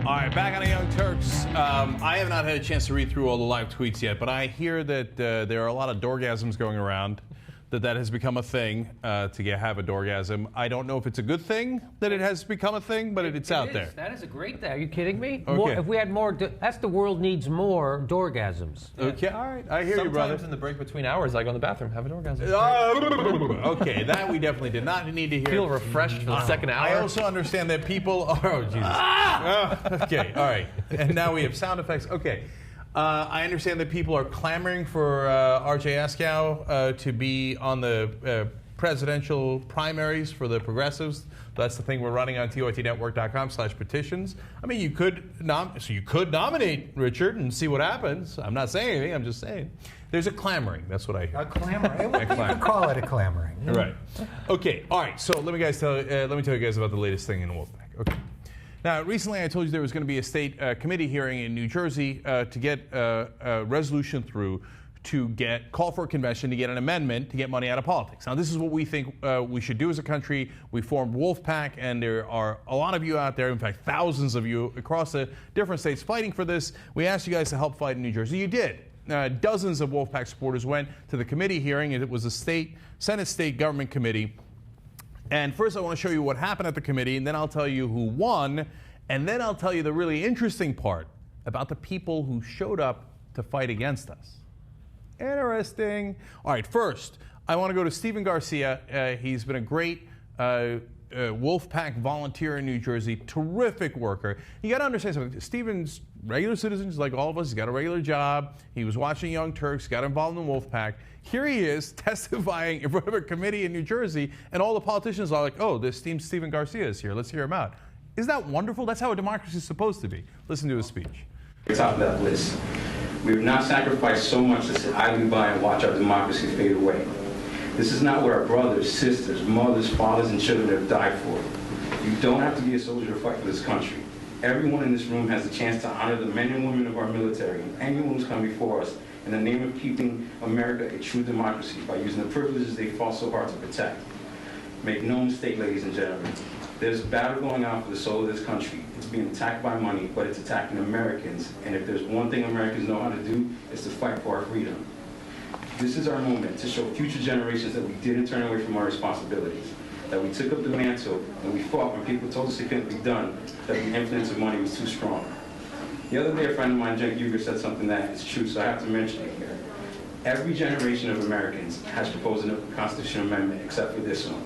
All right, back on the Young Turks. I have not had a chance to read through all the live tweets yet, but I hear that there are a lot of dorgasms going around, that has become a thing to have a dorgasm. I don't know if it's a good thing that it has become a thing, but it's out there. That is a great thing. Are you kidding me? Okay. More, if we had more, that's the world needs more dorgasms. Okay, all right. I hear you, brother. Sometimes in the break between hours, I go in the bathroom, have an orgasm. Okay, that we definitely did not need to hear. Feel refreshed for the second hour. I also understand that people are... Oh, Jesus. Okay, all right. And now we have sound effects. Okay. I understand that people are clamoring for R.J. Askow to be on the presidential primaries for the progressives. That's the thing we're running on TYT-network.com/petitions. I mean, you could nominate Richard and see what happens. I'm not saying anything. I'm just saying. There's a clamoring. That's what I hear. A clamoring. You could call it a clamoring. Right. Okay. All right. So let me tell you guys about the latest thing in Wolfpack. Okay. Now, recently I told you there was going to be a state committee hearing in New Jersey to get a resolution through to call for a convention to get an amendment to get money out of politics. Now, this is what we think we should do as a country. We formed Wolfpack, and there are a lot of you out there, in fact, thousands of you across the different states fighting for this. We asked you guys to help fight in New Jersey. You did. Dozens of Wolfpack supporters went to the committee hearing, and it was a Senate State Government Committee. And first I want to show you what happened at the committee, and then I'll tell you who won, and then I'll tell you the really interesting part about the people who showed up to fight against us. Interesting. All right, first, I want to go to Stephen Garcia. He's been a great Wolfpack volunteer in New Jersey, terrific worker. You got to understand something. Stephen's regular citizens like all of us. He's got a regular job. He was watching Young Turks, got involved in Wolfpack. Here he is testifying in front of a committee in New Jersey, and all the politicians are like, oh, this team Stephen Garcia is here. Let's hear him out. Isn't that wonderful? That's how a democracy is supposed to be. Listen to his speech. Top of that list. We have not sacrificed so much to sit idly by and watch our democracy fade away. This is not what our brothers, sisters, mothers, fathers, and children have died for. You don't have to be a soldier to fight for this country. Everyone in this room has a chance to honor the men and women of our military and anyone who's come before us in the name of keeping America a true democracy by using the privileges they fought so hard to protect. Make no mistake, ladies and gentlemen, there's a battle going on for the soul of this country. It's being attacked by money, but it's attacking Americans. And if there's one thing Americans know how to do, it's to fight for our freedom. This is our moment to show future generations that we didn't turn away from our responsibilities, that we took up the mantle and we fought when people told us it couldn't be done, that the influence of money was too strong. The other day, a friend of mine, Jen Huger, said something that is true, so I have to mention it here. Every generation of Americans has proposed a constitutional amendment except for this one.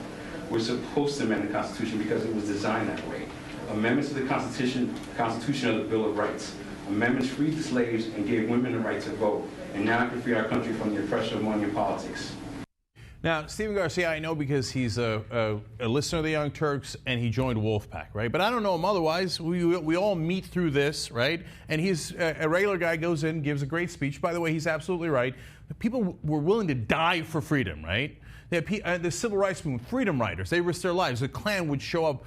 We're supposed to amend the Constitution because it was designed that way. Amendments to the Constitution of the Bill of Rights. Amendments freed the slaves and gave women the right to vote, and now can free our country from the oppression of money and politics. Now, Stephen Garcia, I know because he's a listener of the Young Turks and he joined Wolfpack, right? But I don't know him otherwise. We all meet through this, right? And he's a regular guy, goes in, gives a great speech. By the way, he's absolutely right. People were willing to die for freedom, right? The civil rights movement, freedom riders, they risked their lives. The Klan would show up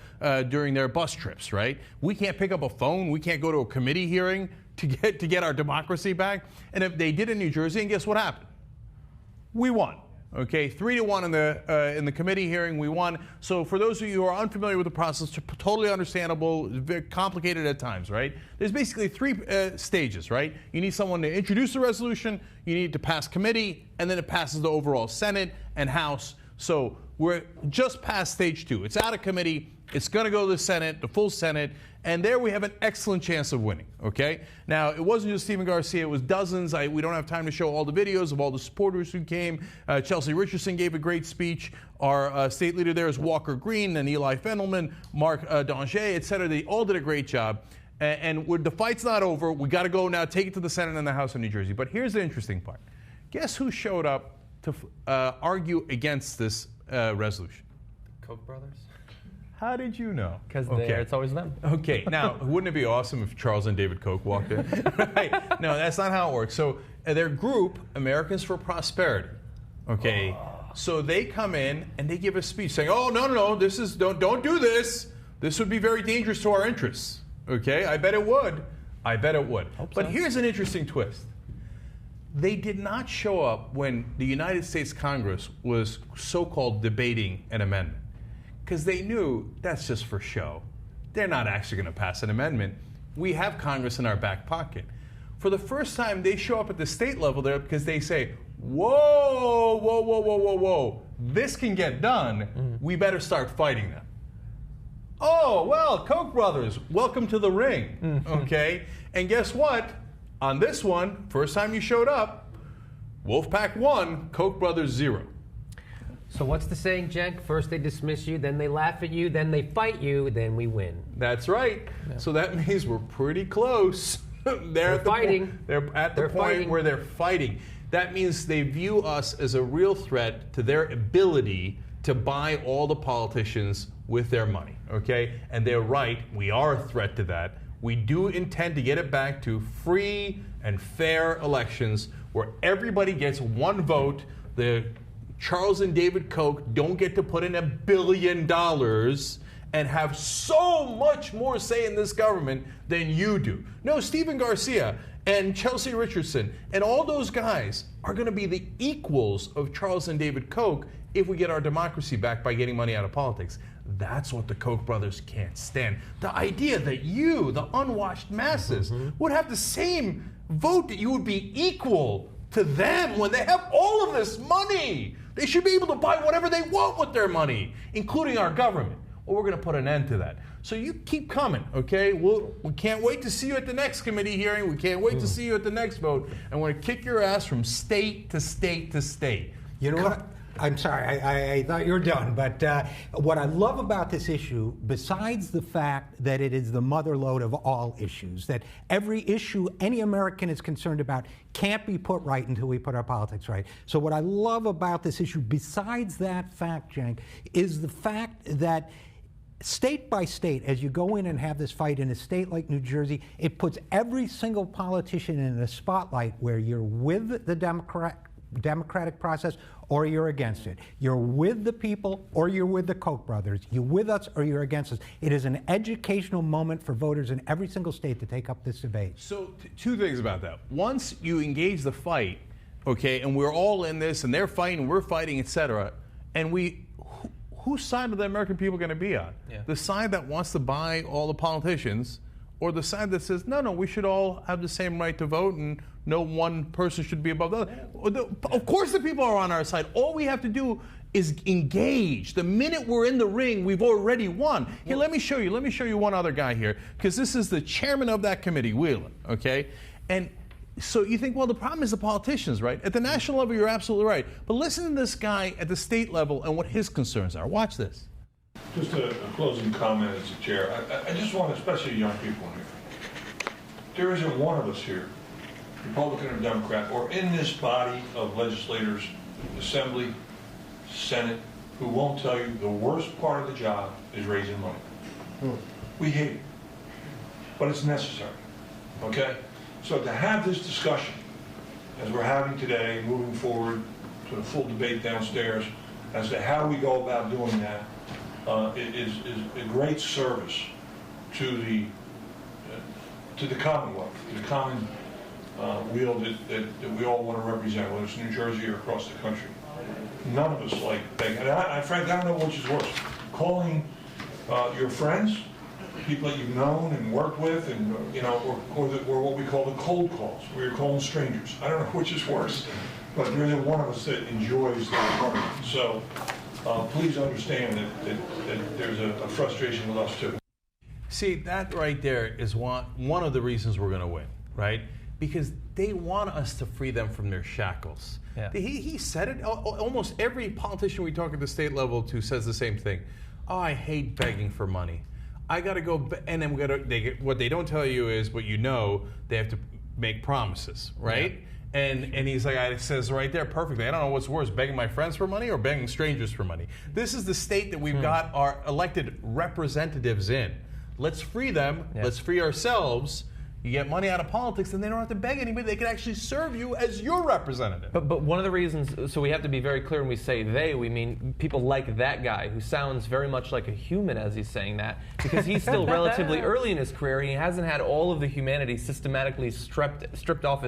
during their bus trips, right? We can't pick up a phone. We can't go to a committee hearing to get our democracy back. And if they did in New Jersey, and guess what happened? We won. Okay, 3-1 in the committee hearing, we won. So for those of you who are unfamiliar with the process, totally understandable, very complicated at times, right? There's basically three stages, right? You need someone to introduce the resolution, you need to pass committee, and then it passes the overall Senate and House. So we're just past stage 2. It's out of committee, it's going to go to the Senate, the full Senate, and there we have an excellent chance of winning, okay? Now, it wasn't just Stephen Garcia, it was dozens. We don't have time to show all the videos of all the supporters who came. Chelsea Richardson gave a great speech. Our state leader there is Walker Green and Eli Fendelman, Mark Danger, et cetera. They all did a great job. And the fight's not over. We got to go now, take it to the Senate and the House of New Jersey. But here's the interesting part. Guess who showed up to argue against this resolution? The Koch brothers? How did you know? Because it's always them. Okay, now, wouldn't it be awesome if Charles and David Koch walked in? Right. No, that's not how it works. So their group, Americans for Prosperity, okay, so they come in and they give a speech saying, oh, no, this is, don't do this. This would be very dangerous to our interests. Okay, I bet it would. But here's an interesting twist. They did not show up when the United States Congress was so-called debating an amendment, because they knew that's just for show. They're not actually going to pass an amendment. we have Congress in our back pocket. For the first time, they show up at the state level there because they say, whoa, whoa, whoa, whoa, whoa, whoa, this can get done. We better start fighting them. Oh, well, Koch brothers, welcome to the ring, okay? And guess what? On this one, first time you showed up, Wolfpack 1, Koch brothers 0. So what's the saying, Cenk? First they dismiss you, then they laugh at you, then they fight you, then we win. That's right. Yeah. So that means we're pretty close. They're fighting. They're at the point where they're fighting. That means they view us as a real threat to their ability to buy all the politicians with their money, okay? And they're right, we are a threat to that. We do intend to get it back to free and fair elections where everybody gets one vote. The Charles and David Koch don't get to put in $1 billion and have so much more say in this government than you do. No, Stephen Garcia and Chelsea Richardson and all those guys are going to be the equals of Charles and David Koch if we get our democracy back by getting money out of politics. That's what the Koch brothers can't stand. The idea that you, the unwashed masses, would have the same vote, that you would be equal to them when they have all of this money. They should be able to buy whatever they want with their money, including our government. Well, we're going to put an end to that. So you keep coming, okay? We can't wait to see you at the next committee hearing. We can't wait to see you at the next vote. And we're going to kick your ass from state to state to state. You know what? I'm sorry, I thought you were done, but what I love about this issue, besides the fact that it is the motherlode of all issues, that every issue any American is concerned about can't be put right until we put our politics right. So what I love about this issue, besides that fact, Cenk, is the fact that state by state, as you go in and have this fight in a state like New Jersey, it puts every single politician in a spotlight where you're with the democratic process or you're against it. You're with the people or you're with the Koch brothers. You're with us or you're against us. It is an educational moment for voters in every single state to take up this debate. So two things about that. Once you engage the fight, okay, and we're all in this and they're fighting, we're fighting, etc., and whose side are the American people going to be on? Yeah. The side that wants to buy all the politicians, or the side that says, no, we should all have the same right to vote and no one person should be above the other. Of course the people are on our side. All we have to do is engage. The minute we're in the ring, we've already won. Here, let me show you one other guy here, because this is the chairman of that committee, Whelan, okay? And so you think, well, the problem is the politicians, right? At the national level, you're absolutely right. But listen to this guy at the state level and what his concerns are. Watch this. Just a closing comment as the chair. I just want, especially young people in here, there isn't one of us here, Republican or Democrat, or in this body of legislators, Assembly, Senate, who won't tell you the worst part of the job is raising money. We hate it, but it's necessary, okay? So to have this discussion, as we're having today, moving forward to a full debate downstairs as to how we go about doing that, it is a great service to the Commonwealth, to the common weal that we all want to represent, whether it's New Jersey or across the country. None of us like begging. And frankly, I don't know which is worse. Calling your friends, people that you've known and worked with, and or what we call the cold calls, where you're calling strangers. I don't know which is worse, but there isn't one of us that enjoys that part. So please understand that there's a frustration with us too. See, that right there is one of the reasons we're going to win, right? Because they want us to free them from their shackles. Yeah. He said it. Almost every politician we talk at the state level to says the same thing. Oh, I hate begging for money. I got to go, and then what they don't tell you is, what they have to make promises, right? Yeah. And he's like, it says right there perfectly. I don't know what's worse, begging my friends for money or begging strangers for money. This is the state that we've got our elected representatives in. Let's free them. Yeah. Let's free ourselves. You get money out of politics, and they don't have to beg anybody. They can actually serve you as your representative. But one of the reasons, so we have to be very clear when we say they, we mean people like that guy who sounds very much like a human as he's saying that, because he's still relatively early in his career and he hasn't had all of the humanity systematically stripped off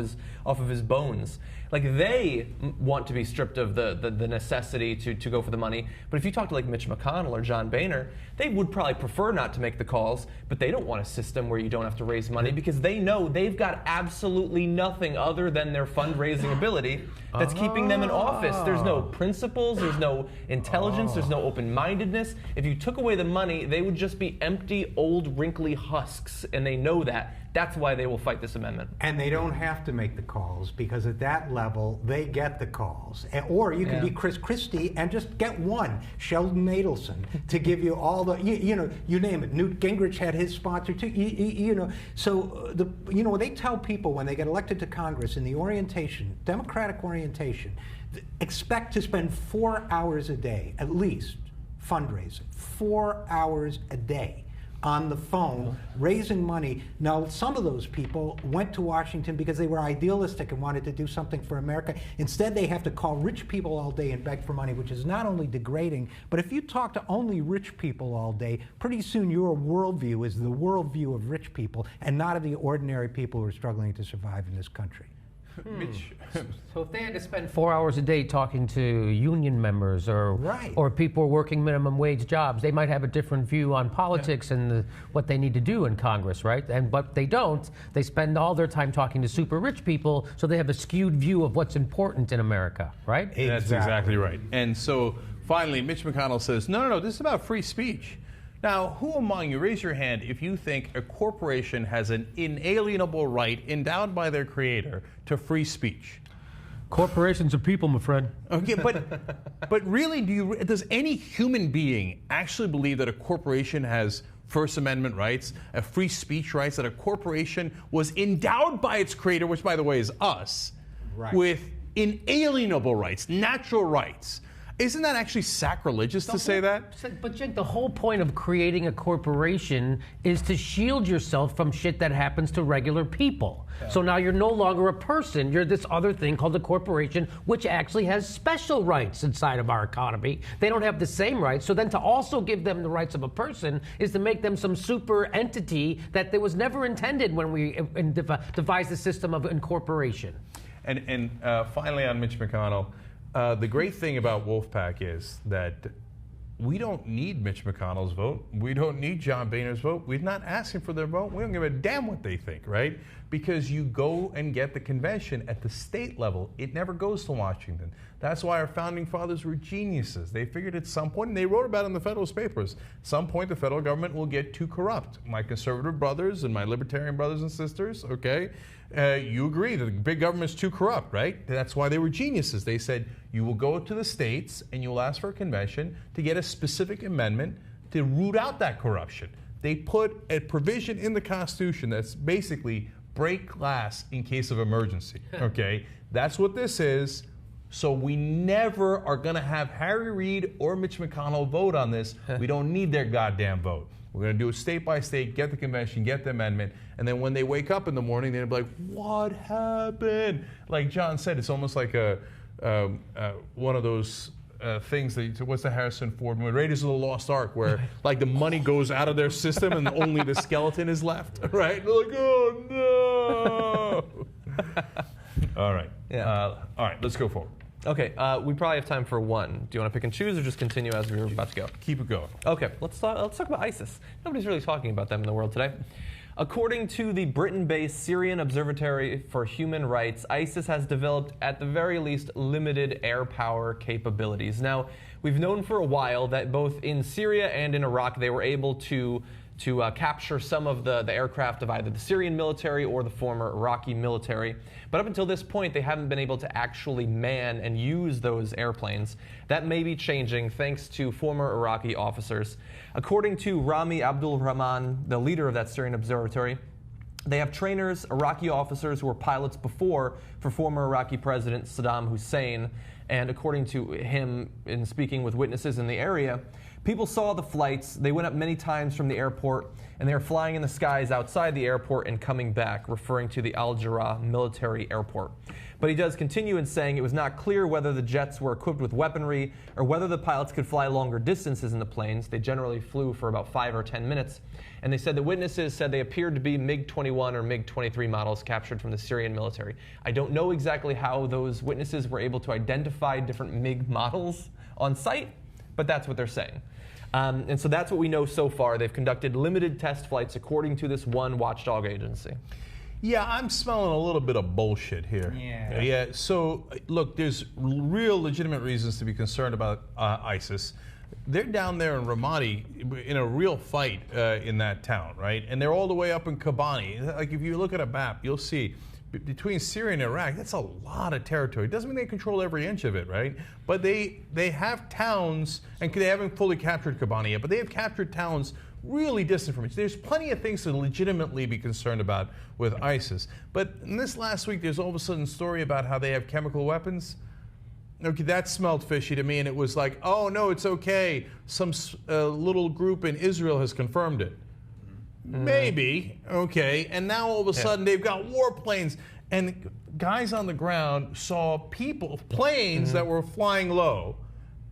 of his bones. Like, they want to be stripped of the necessity to go for the money. But if you talk to like Mitch McConnell or John Boehner, they would probably prefer not to make the calls, but they don't want a system where you don't have to raise money because they know they've got absolutely nothing other than their fundraising ability that's keeping them in office. There's no principles, there's no intelligence, there's no open-mindedness. If you took away the money, they would just be empty, old, wrinkly husks, and they know that. That's why they will fight this amendment. And they don't have to make the calls, because at that level, they get the calls. Or you can be Chris Christie and just get one, Sheldon Adelson, to give you all the, you name it. Newt Gingrich had his sponsor too, So, they tell people when they get elected to Congress in the orientation, Democratic orientation, expect to spend 4 hours a day, at least, fundraising. 4 hours a day on the phone, raising money. Now, some of those people went to Washington because they were idealistic and wanted to do something for America. Instead, they have to call rich people all day and beg for money, which is not only degrading, but if you talk to only rich people all day, pretty soon your worldview is the worldview of rich people and not of the ordinary people who are struggling to survive in this country. Mitch. So if they had to spend 4 hours a day talking to union members or people working minimum wage jobs, they might have a different view on politics and what they need to do in Congress, right? But they don't. They spend all their time talking to super rich people, so they have a skewed view of what's important in America, right? Exactly. That's exactly right. And so finally, Mitch McConnell says, no, this is about free speech. Now, who among you, raise your hand if you think a corporation has an inalienable right endowed by their creator to free speech? Corporations are people, my friend. Okay, but really, does any human being actually believe that a corporation has First Amendment rights, free speech rights, that a corporation was endowed by its creator, which, by the way, is us, with inalienable rights, natural rights? Isn't that actually sacrilegious to say that? But Jake, the whole point of creating a corporation is to shield yourself from shit that happens to regular people. Yeah. So now you're no longer a person. You're this other thing called a corporation, which actually has special rights inside of our economy. They don't have the same rights. So then to also give them the rights of a person is to make them some super entity that there was never intended when we devised the system of incorporation. And finally on Mitch McConnell, the great thing about Wolfpack is that we don't need Mitch McConnell's vote. We don't need John Boehner's vote. We're not asking for their vote. We don't give a damn what they think, right? Because you go and get the convention at the state level. It never goes to Washington. That's why our founding fathers were geniuses. They figured at some point, and they wrote about it in the Federalist Papers, at some point the federal government will get too corrupt. My conservative brothers and my libertarian brothers and sisters, okay, you agree that the big government's too corrupt, right? That's why they were geniuses. They said, you will go to the states and you will ask for a convention to get a specific amendment to root out that corruption. They put a provision in the Constitution that's basically break glass in case of emergency, okay? That's what this is. So we never are going to have Harry Reid or Mitch McConnell vote on this. We don't need their goddamn vote. We're going to do it state by state, get the convention, get the amendment, and then when they wake up in the morning, they'll be like, what happened? Like John said, it's almost like one of those things that, what's the Harrison Ford movie, Raiders of the Lost Ark, where like the money goes out of their system and only the skeleton is left, right? They're like, oh no! All right. Yeah. All right, let's go forward. Okay, we probably have time for one. Do you want to pick and choose or just continue as we were about to go? Keep it going. Okay, let's talk about ISIS. Nobody's really talking about them in the world today. According to the Britain-based Syrian Observatory for Human Rights, ISIS has developed, at the very least, limited air power capabilities. Now, we've known for a while that both in Syria and in Iraq, they were able to capture some of the aircraft of either the Syrian military or the former Iraqi military. But up until this point, they haven't been able to actually man and use those airplanes. That may be changing thanks to former Iraqi officers. According to Rami Abdul Rahman, the leader of that Syrian observatory, they have trainers, Iraqi officers who were pilots before for former Iraqi President Saddam Hussein. And according to him, in speaking with witnesses in the area, People saw the flights. They went up many times from the airport, and they were flying in the skies outside the airport and coming back, referring to the Al Jarrah military airport. But he does continue in saying it was not clear whether the jets were equipped with weaponry or whether the pilots could fly longer distances in the planes. They generally flew for about 5 or 10 minutes. And they said that witnesses said they appeared to be MiG-21 or MiG-23 models captured from the Syrian military. I don't know exactly how those witnesses were able to identify different MiG models on site, but that's what they're saying. And so that's what we know so far. They've conducted limited test flights according to this one watchdog agency. Yeah, I'm smelling a little bit of bullshit here. Yeah. So, look, there's real legitimate reasons to be concerned about ISIS. They're down there in Ramadi in a real fight in that town, right? And they're all the way up in Kobani. Like, if you look at a map, you'll see between Syria and Iraq, that's a lot of territory. It doesn't mean they control every inch of it, right? But they have towns, and they haven't fully captured Kobani yet, but they have captured towns really distant from each other. There's plenty of things to legitimately be concerned about with ISIS. But in this last week, there's all of a sudden a story about how they have chemical weapons. Okay, that smelled fishy to me, and it was like, oh no, it's okay. Some little group in Israel has confirmed it. Maybe, okay. And now all of a sudden they've got warplanes, and guys on the ground saw planes that were flying low,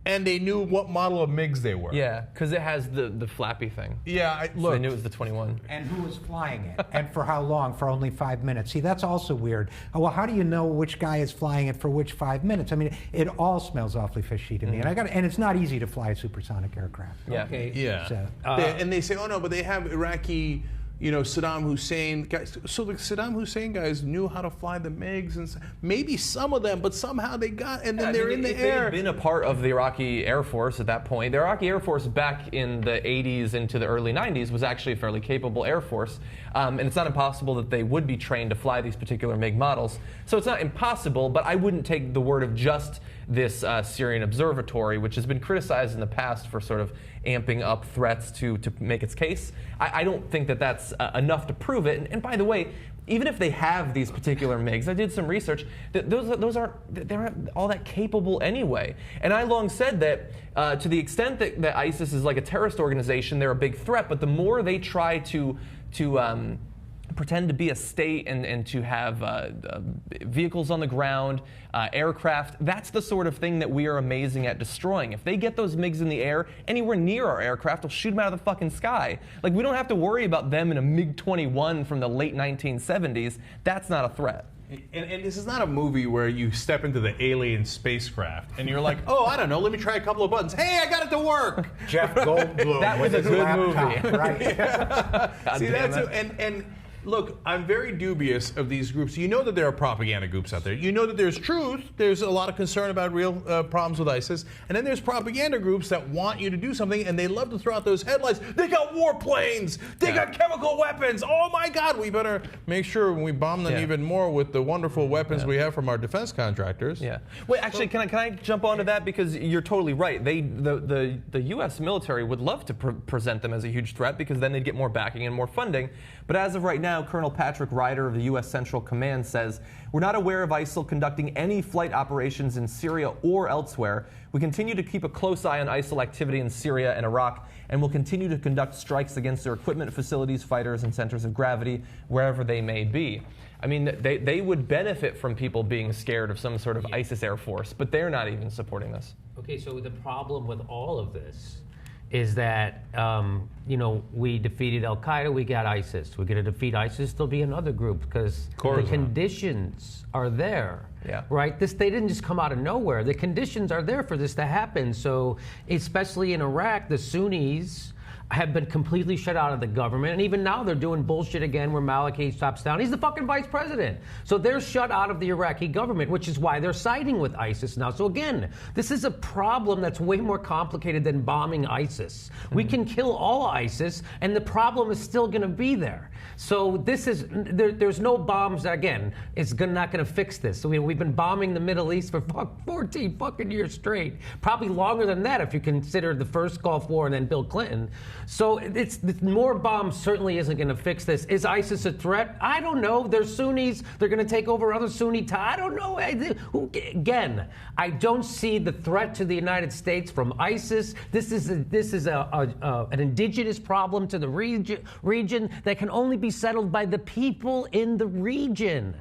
and they knew what model of MiGs they were. Yeah, because it has the flappy thing. Yeah, So they knew it was the 21. And who was flying it, and for how long? For only 5 minutes. See, that's also weird. Oh, well, how do you know which guy is flying it for which 5 minutes? I mean, it all smells awfully fishy to me. And it's not easy to fly a supersonic aircraft. Yeah. Okay. Yeah. So, And they say, oh no, but they have Iraqi, Saddam Hussein guys. So the Saddam Hussein guys knew how to fly the MiGs, and maybe some of them, but somehow they got, and then they're in the if air. They had been a part of the Iraqi Air Force at that point. The Iraqi Air Force back in the 80s into the early 90s was actually a fairly capable Air Force. And it's not impossible that they would be trained to fly these particular MiG models. So it's not impossible, but I wouldn't take the word of just this Syrian observatory, which has been criticized in the past for sort of amping up threats to make its case. I don't think that that's enough to prove it. And by the way, even if they have these particular MiGs, I did some research, they're all that capable anyway. And I long said that to the extent that ISIS is like a terrorist organization, they're a big threat, but the more they try to pretend to be a state and to have vehicles on the ground, aircraft, that's the sort of thing that we are amazing at destroying. If they get those MiGs in the air, anywhere near our aircraft, we'll shoot them out of the fucking sky. Like, we don't have to worry about them in a MiG-21 from the late 1970s. That's not a threat. And this is not a movie where you step into the alien spacecraft and you're like, oh, I don't know, let me try a couple of buttons. Hey, I got it to work. Jeff Goldblum. That was with a his good laptop, movie. Right. God See, damn that's it. and look, I'm very dubious of these groups. You know that there are propaganda groups out there. You know that there's truth. There's a lot of concern about real problems with ISIS. And then there's propaganda groups that want you to do something, and they love to throw out those headlines. They got warplanes. They got chemical weapons. Oh, my God. We better make sure we bomb them even more with the wonderful weapons we have from our defense contractors. Yeah. Wait, actually, can I jump onto that? Because you're totally right. The U.S. military would love to present them as a huge threat because then they'd get more backing and more funding. But as of right now, Colonel Patrick Ryder of the U.S. Central Command says, we're not aware of ISIL conducting any flight operations in Syria or elsewhere. We continue to keep a close eye on ISIL activity in Syria and Iraq, and will continue to conduct strikes against their equipment, facilities, fighters, and centers of gravity, wherever they may be. I mean, they would benefit from people being scared of some sort of ISIS Air Force, but they're not even supporting this. Okay, so the problem with all of this is that, we defeated Al-Qaeda, we got ISIS. We're going to defeat ISIS, there'll be another group because the conditions are there. Yeah. Right? They didn't just come out of nowhere. The conditions are there for this to happen. So, especially in Iraq, the Sunnis have been completely shut out of the government. And even now they're doing bullshit again where Maliki stops down. He's the fucking vice president. So they're shut out of the Iraqi government, which is why they're siding with ISIS now. So again, this is a problem that's way more complicated than bombing ISIS. We can kill all ISIS and the problem is still going to be there. So this is, there's no bombs that, again, it's not going to fix this. So we've been bombing the Middle East for 14 fucking years straight. Probably longer than that if you consider the first Gulf War and then Bill Clinton. So it's more bombs certainly isn't going to fix this. Is ISIS a threat? I don't know. They're Sunnis. They're going to take over other Sunni. I don't know. Again, I don't see the threat to the United States from ISIS. This is an indigenous problem to the region that can only be settled by the people in the region.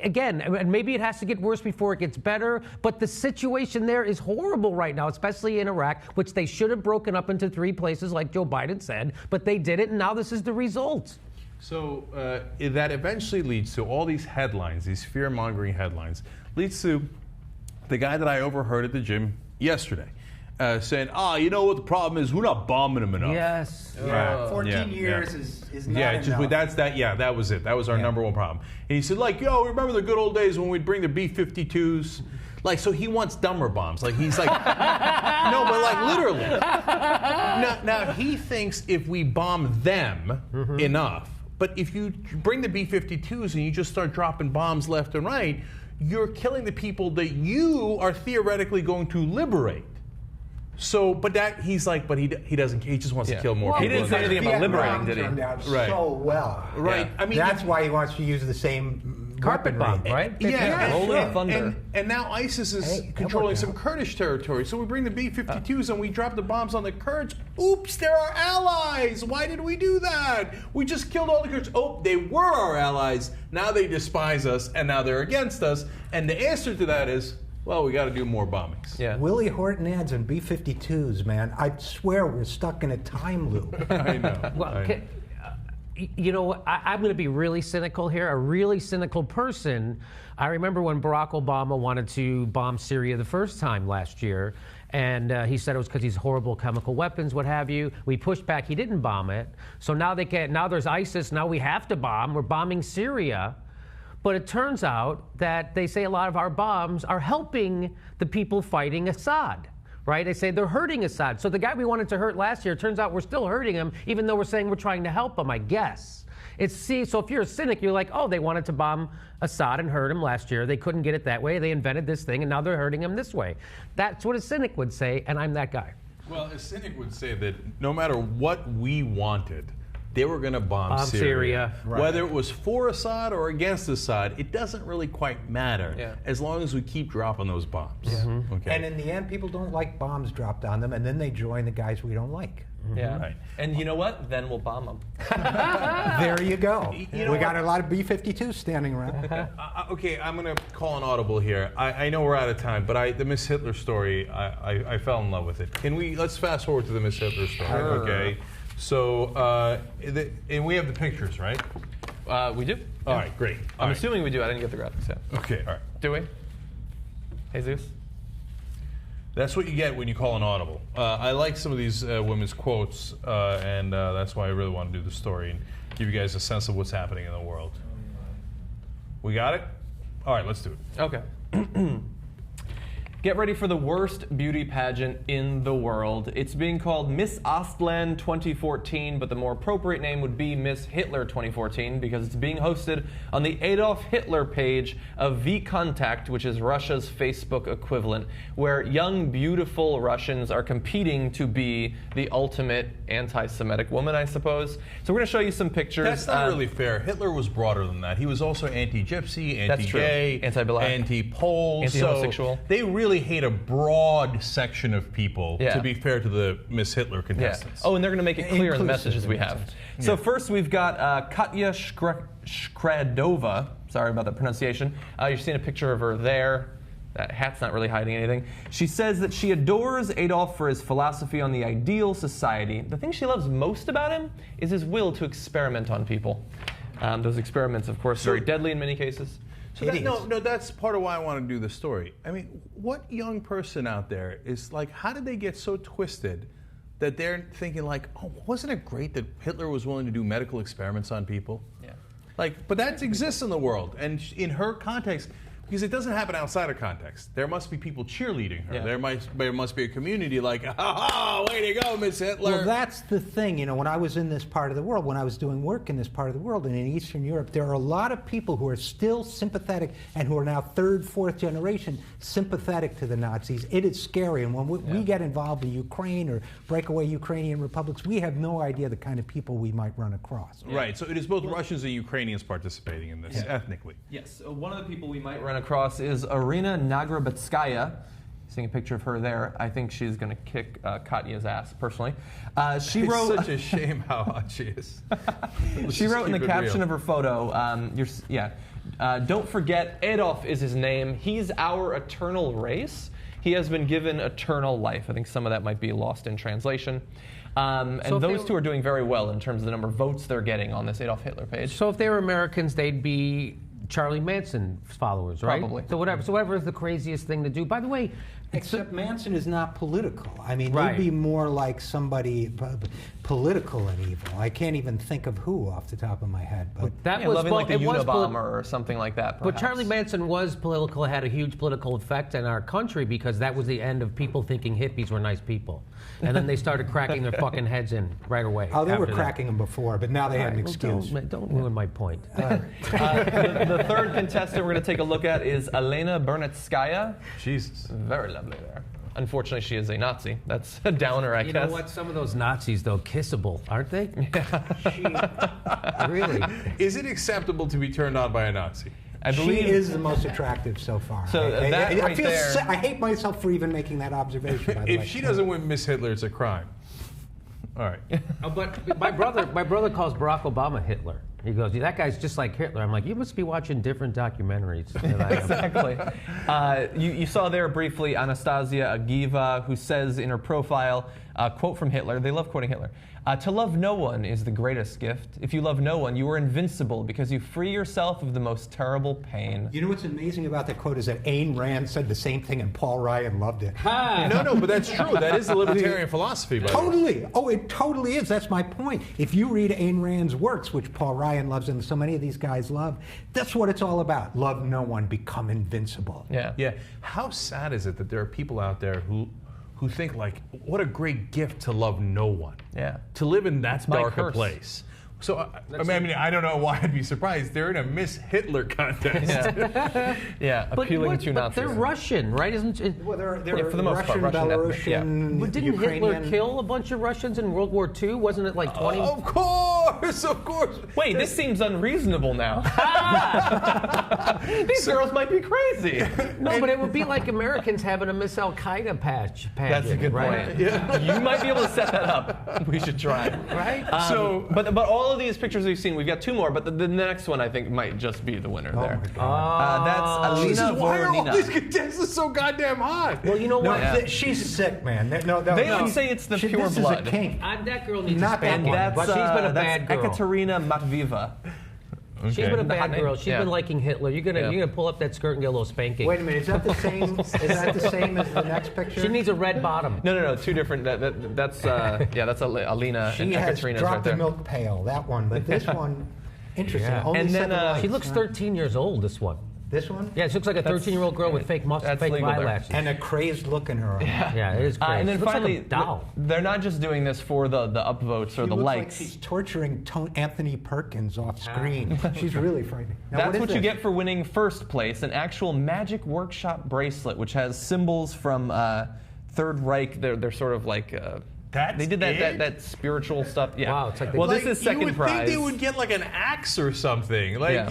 Again, and maybe it has to get worse before it gets better, but the situation there is horrible right now, especially in Iraq, which they should have broken up into 3 places like Joe Biden said, but they did it, and now this is the result. So that eventually leads to all these headlines, these fear-mongering headlines, leads to the guy that I overheard at the gym yesterday. Saying, you know what the problem is? We're not bombing them enough. Yes. 14 years is not enough. That was it. That was our number one problem. And he said, remember the good old days when we'd bring the B-52s? So he wants dumber bombs. He's like, no, but literally. Now, he thinks if we bomb them enough, but if you bring the B-52s and you just start dropping bombs left and right, you're killing the people that you are theoretically going to liberate. So, but he doesn't. He just wants to kill more people. He didn't say anything about liberating, did he? Turned out Right. so well. Right. Yeah. I mean, That's why he wants to use the same Carpet bomb, right? Yeah. Rolling thunder. And now ISIS is controlling some Kurdish territory. So we bring the B-52s and we drop the bombs on the Kurds. Oops, they're our allies. Why did we do that? We just killed all the Kurds. Oh, they were our allies. Now they despise us, and now they're against us. And the answer to that is, well, we got to do more bombings. Yeah. Willie Horton ads and B-52s, man. I swear we're stuck in a time loop. I know. Well, you know, I'm going to be really cynical here, a really cynical person. I remember when Barack Obama wanted to bomb Syria the first time last year, and he said it was because he's horrible chemical weapons, what have you. We pushed back. He didn't bomb it. So now now there's ISIS. Now we have to bomb. We're bombing Syria. But it turns out that they say a lot of our bombs are helping the people fighting Assad, right? They say they're hurting Assad. So the guy we wanted to hurt last year, it turns out we're still hurting him, even though we're saying we're trying to help him, I guess. So if you're a cynic, you're like, oh, they wanted to bomb Assad and hurt him last year. They couldn't get it that way. They invented this thing, and now they're hurting him this way. That's what a cynic would say, and I'm that guy. Well, a cynic would say that no matter what we wanted, they were going to bomb Syria. Right. Whether it was for Assad or against Assad, it doesn't really quite matter as long as we keep dropping those bombs. Yeah. Okay. And in the end, people don't like bombs dropped on them, and then they join the guys we don't like. Yeah. Right. And you know what? Then we'll bomb them. There you go. You know we got a lot of B-52s standing around. Okay, I'm going to call an audible here. I know we're out of time, but the Miss Hitler story, I fell in love with it. Let's fast forward to the Miss Hitler story, okay? So, and we have the pictures, right? We do. All right, great. I'm assuming we do. I didn't get the graphics yet. Okay, all right. Do we? Jesus? That's what you get when you call an audible. I like some of these women's quotes, and that's why I really want to do the story and give you guys a sense of what's happening in the world. We got it? All right, let's do it. Okay. Get ready for the worst beauty pageant in the world. It's being called Miss Ostland 2014, but the more appropriate name would be Miss Hitler 2014 because it's being hosted on the Adolf Hitler page of VKontakte, which is Russia's Facebook equivalent, where young, beautiful Russians are competing to be the ultimate anti-Semitic woman, I suppose. So we're going to show you some pictures. That's not really fair. Hitler was broader than that. He was also anti-gypsy, anti-gay, anti-black, anti-Pole, anti-homosexual. So they really hate a broad section of people, to be fair to the Miss Hitler contestants. Oh, and they're going to make it clear in the messages we have. So first we've got Katya Shkradova. Sorry about that pronunciation. You're seeing a picture of her there. That hat's not really hiding anything. She says that she adores Adolf for his philosophy on the ideal society. The thing she loves most about him is his will to experiment on people. Those experiments, of course, very deadly in many cases. So that's part of why I want to do the story. I mean, what young person out there is like, how did they get so twisted that they're thinking like, oh, wasn't it great that Hitler was willing to do medical experiments on people? Yeah. But that exists in the world. And in her context, Because it doesn't happen outside of context. There must be people cheerleading her. Yeah. There must be a community like, ha, way to go, Miss Hitler. Well, that's the thing. You know, when I was in this part of the world, when I was doing work in this part of the world and in Eastern Europe, there are a lot of people who are still sympathetic and who are now third, fourth generation sympathetic to the Nazis. It is scary. And when we get involved in Ukraine or breakaway Ukrainian republics, we have no idea the kind of people we might run across. Right, so it is both Russians and Ukrainians participating in this ethnically. Yes, one of the people we might run across is Irina Nagrobetskaya. Seeing a picture of her there, I think she's going to kick Katya's ass, personally. She wrote. It's such a shame how hot she is. She wrote in the caption of her photo, don't forget, Adolf is his name. He's our eternal race. He has been given eternal life. I think some of that might be lost in translation. And those two are doing very well in terms of the number of votes they're getting on this Adolf Hitler page. So if they were Americans, they'd be Charlie Manson followers, right? Probably. So whatever is the craziest thing to do. By the way, Except Manson is not political. I mean, Right. he'd be more like somebody political and evil. I can't even think of who off the top of my head. But that Yeah, was loving like the it was Unabomber or something like that, But perhaps. Charlie Manson was political, had a huge political effect in our country because that was the end of people thinking hippies were nice people. And then they started cracking their fucking heads in right away. they were after that. cracking them before, but now they have an Well, excuse. don't ruin my point. The third contestant we're going to take a look at is Elena Bernetskaya. Jesus. Very lovely there. Unfortunately, she is a Nazi. That's a downer, I You guess. know what? Some of those Nazis, though, kissable, aren't they? Really? Is it acceptable to be turned on by a Nazi? I She believe is the most attractive so far. So that I right feel there- I hate myself for even making that observation. By the way. If she doesn't win Miss Hitler, it's a crime. All right. But my brother calls Barack Obama Hitler. He goes, that guy's just like Hitler. I'm like, you must be watching different documentaries than I am. Exactly. You saw there briefly Anastasia Agieva, who says in her profile, quote from Hitler, they love quoting Hitler, to love no one is the greatest gift. If you love no one, you are invincible because you free yourself of the most terrible pain. You know what's amazing about that quote is that Ayn Rand said the same thing and Paul Ryan loved it. No, but that's true. That is the libertarian philosophy, by the way. Totally. Oh, it totally is. That's my point. If you read Ayn Rand's works, which Paul Ryan loves and so many of these guys love, that's what it's all about. Love no one, become invincible. Yeah. Yeah. How sad is it that there are people out there who think like, what a great gift to love no one. Yeah. To live in that my dark a curse. place. So, I mean, I don't know why I'd be surprised. They're in a Miss Hitler contest. Yeah, appealing to but Nazis. they're Russian, right? Isn't it? Well, they're for the most part, Russian, Russian ethnic, yeah. Belarusian, But didn't Ukrainian. Hitler kill a bunch of Russians in World War II? Wasn't it like 20? Of course. Wait, this seems unreasonable now. These girls might be crazy. No, but it would be like Americans having a Miss Al Qaeda pageant. That's a good right? point. You might be able to set that up. We should try. Right? But all of these pictures we've seen, we've got two more, but the next one I think might just be the winner there. my God. That's Jesus, Alina why are all these Voronina. contestants so goddamn hot? Well, you know No, what? Yeah. she's sick, man. No, They don't say it's the pure this blood. is a kink. That girl needs Not a that spanking, one. That's, but she's been a bad girl. Ekaterina Matvieva. She's been a The hot bad girl. name? She's Yeah. been liking Hitler. You're gonna pull up that skirt and get a little spanking. Wait a minute, is that the same? Is that the same as the next picture? She needs a red bottom. No, two different. That's Alina She and has Ekaterina's dropped right the there. milk pail. That one, but this one, interesting. Yeah. Only And then, 7 likes, She looks huh? 13 years old. This one. This one? Yeah, she looks like a 13-year-old girl with fake That's fake legal there. eyelashes. And a crazy look in her eye. Yeah, it is crazy. And then She looks finally, like a doll. they're not just doing this for the upvotes or She the looks likes. like she's torturing Anthony Perkins off screen. She's really frightening. Now, That's is what you this? get for winning first place, an actual Magic Workshop bracelet, which has symbols from Third Reich. They're sort of like That's they did it? that spiritual stuff. Yeah. Wow, it's like they- well, Like, this is second you would prize. think they would get like an axe or something. Like, Yeah.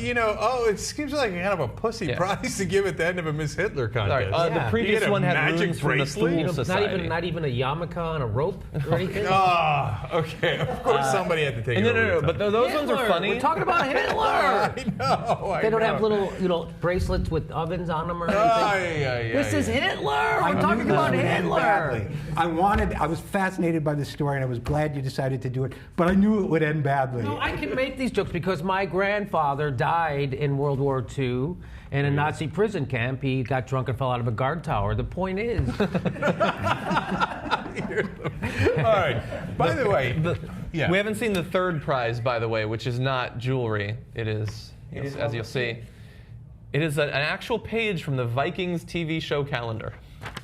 it seems like kind of a pussy Yeah. prize to give at the end of a Miss Hitler contest. Sorry, Yeah. the previous You get a one had magic runes from the bracelet? Fool You know, Society. Not even a yarmulke on a rope or anything. Okay. Of course, somebody had to take And it no, over. but those ones are Hitler! funny. We're talking about Hitler. I know. They don't have little bracelets with ovens on them or anything. Yeah. This is Hitler. I We're knew talking this about would end Hitler. badly. I was fascinated by the story, and I was glad you decided to do it, but I knew it would end badly. No, I can make these jokes because my grandfather died in World War II in a Nazi prison camp. He got drunk and fell out of a guard tower. The point is, All right. By the way, We haven't seen the third prize, by the way, which is not jewelry. It is, as you'll see. It is an actual page from the Vikings TV show calendar.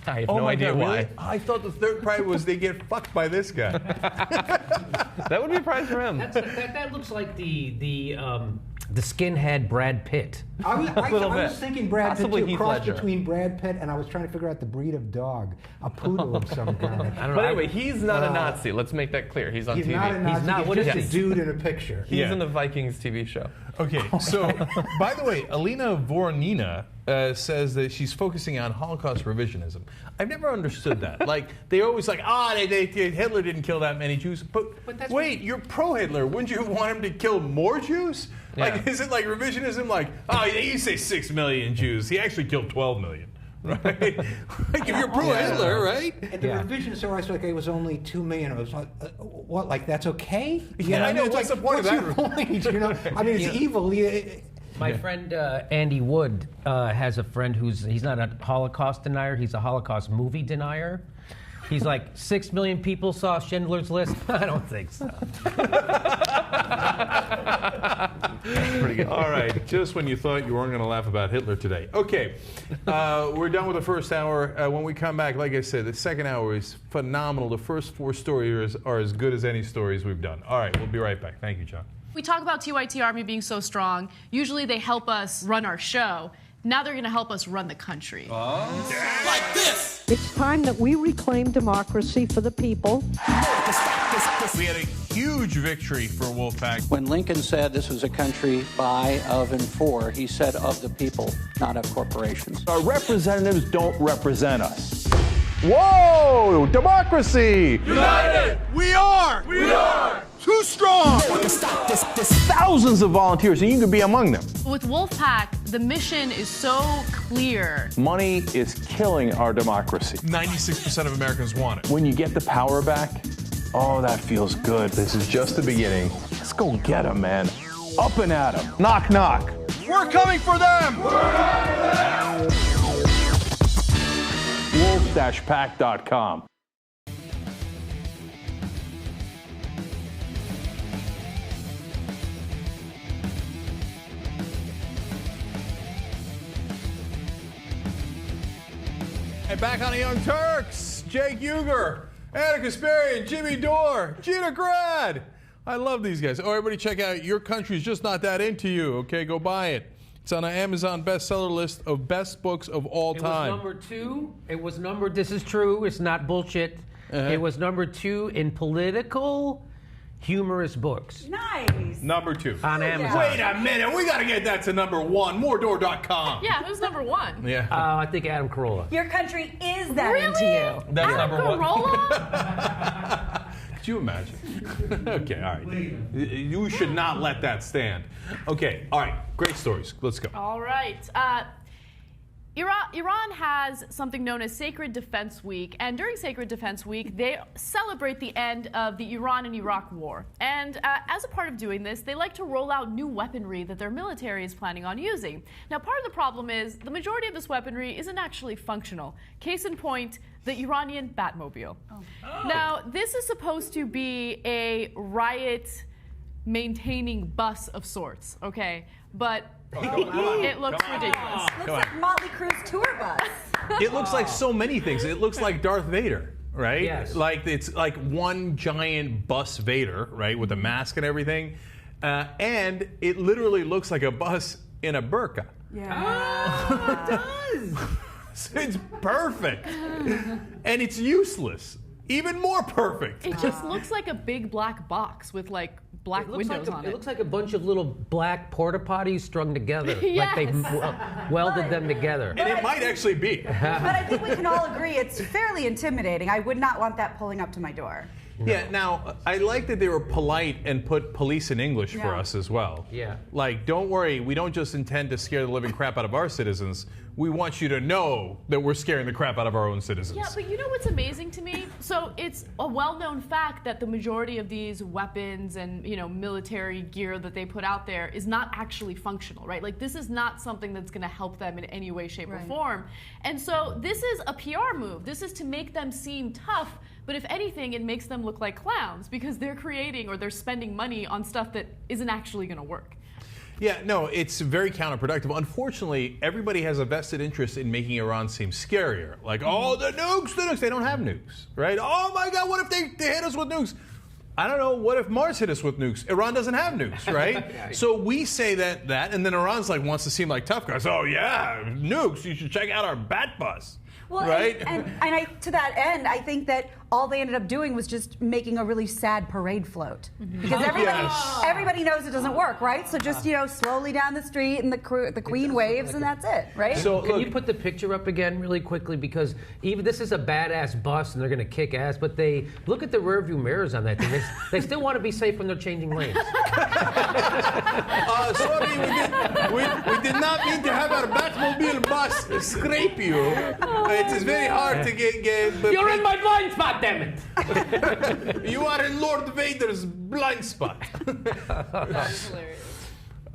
I have Oh no my idea God, why. really? I thought the third prize was they get fucked by this guy. That would be a prize for him. That looks like the skinhead Brad Pitt. I little was bit. thinking Brad Pitt, Possibly too, Heath cross Ledger. between Brad Pitt, and I was trying to figure out the breed of dog, a poodle of some kind. I don't know. But anyway, he's not a Nazi. Let's make that clear. He's on He's TV. not a Nazi. He's not. He's What just is a he? dude in a picture. He's Yeah. in the Vikings TV show. Okay, so by the way, Alina Voronina says that she's focusing on Holocaust revisionism. I've never understood that. Like they're always like, Hitler didn't kill that many Jews. But that's wait, you're pro-Hitler. Wouldn't you want him to kill more Jews? Like, Yeah. is it like revisionism? Like, you say 6 million Jews. He actually killed 12 million. Right? Like if you're pro-Hitler, right? And the revisionists are always like, it was only 2 million. It was like, what? Like that's okay? Yeah, I know. What's the point of what's that? your point? You know, I mean, it's evil. My friend Andy Wood has a friend he's not a Holocaust denier, he's a Holocaust movie denier. He's like, 6 million people saw Schindler's List? I don't think so. Pretty good. All right, just when you thought you weren't going to laugh about Hitler today. Okay, we're done with the first hour. When we come back, like I said, the second hour is phenomenal. The first 4 stories are as good as any stories we've done. All right, we'll be right back. Thank you, John. We talk about TYT Army being so strong. Usually they help us run our show. Now they're going to help us run the country. It's time that we reclaim democracy for the people. We had a huge victory for Wolfpack. When Lincoln said this was a country by, of, and for, he said of the people, not of corporations. Our representatives don't represent us. Whoa! Democracy! United! We are! We are! Too strong! There's thousands of volunteers, and you can be among them. With Wolfpack, the mission is so clear. Money is killing our democracy. 96% of Americans want it. When you get the power back, oh, that feels good. This is just the beginning. Let's go get them, man. Up and at them. Knock, knock. We're coming for them! Wolf-pack.com. And back on the Young Turks, Jake Uger, Anna Kasparian, Jimmy Dore, Gina Grad. I love these guys. Oh, everybody check out Your Country's Just Not That Into You. Okay, go buy it. It's on an Amazon bestseller list of best books of all time. It was number 2. It was number, this is true, it's not bullshit. It was number 2 in political, humorous books. Nice. Number 2. On Amazon. Wait a minute, we got to get that to number 1. Moredoor.com. Yeah, who's number 1? Yeah. I think Adam Carolla. Your country is that Really? into you. That's Adam number 1. Carolla? Could you imagine? Okay, all right. You should not let that stand. Okay, all right. Great stories. Let's go. All right. Iran has something known as Sacred Defense Week, and during Sacred Defense Week, they celebrate the end of the Iran and Iraq War. And as a part of doing this, they like to roll out new weaponry that their military is planning on using. Now, part of the problem is the majority of this weaponry isn't actually functional. Case in point, the Iranian Batmobile. Now, this is supposed to be a riot-maintaining bus of sorts, okay? But it looks ridiculous. Looks like Motley Crue's tour bus. It looks like so many things. It looks like Darth Vader, right? Yes. Like it's like one giant bus Vader, right, with a mask and everything. And it literally looks like a bus in a burqa. Yeah. It does. It's perfect. And it's useless. Even more perfect. It just looks like a big black box with like black windows on it. It looks like a bunch of little black porta potties strung together. Yes. Like they welded them together. And it might actually be. But I think we can all agree it's fairly intimidating. I would not want that pulling up to my door. Yeah, now, I like that they were polite and put police in English for Yeah. us as well. Yeah. Like, don't worry, we don't just intend to scare the living crap out of our citizens. We want you to know that we're scaring the crap out of our own citizens. Yeah, but you know what's amazing to me? So it's a well-known fact that the majority of these weapons and, you know, military gear that they put out there is not actually functional, right? Like, this is not something that's going to help them in any way, shape, or form. And so this is a PR move. This is to make them seem tough, but if anything, it makes them look like clowns because they're creating or they're spending money on stuff that isn't actually going to work. Yeah, no, it's very counterproductive. Unfortunately, everybody has a vested interest in making Iran seem scarier. Like, oh, the nukes. They don't have nukes, right? Oh, my God, what if they hit us with nukes? I don't know, what if Mars hit us with nukes? Iran doesn't have nukes, right? So we say that, and then Iran's like wants to seem like tough guys. Oh, yeah, nukes, you should check out our bat bus. Well, right? and to that end, I think that all they ended up doing was just making a really sad parade float. Because everybody knows it doesn't work, right? So just, slowly down the street and the queen waves and that's it, right? So can you put the picture up again really quickly? Because even this is a badass bus and they're going to kick ass, but they look at the rearview mirrors on that thing. They still want to be safe when they're changing lanes. Sorry, we did not mean to have our Batmobile bus scrape you. It is very hard to get You're in my blind spot, damn it! You are in Lord Vader's blind spot. That's hilarious.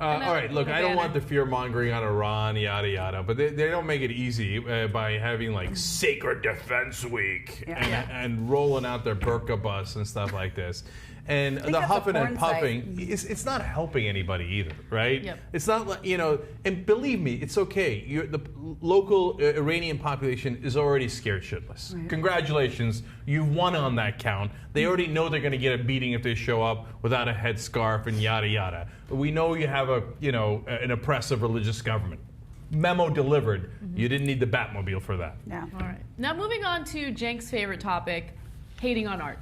All right, look, I don't want the fear-mongering on Iran, yada, yada, but they don't make it easy by having, like, Sacred Defense Week and rolling out their burqa bus and stuff like this. And the huffing and puffing, it's not helping anybody either, right? Yep. It's not like, and believe me, it's okay. The local Iranian population is already scared shitless. Right. Congratulations, you won on that count. They already know they're going to get a beating if they show up without a headscarf and yada, yada. We know you have an oppressive religious government. Memo delivered. You didn't need the Batmobile for that. Yeah. All right. Now moving on to Cenk's favorite topic, hating on art.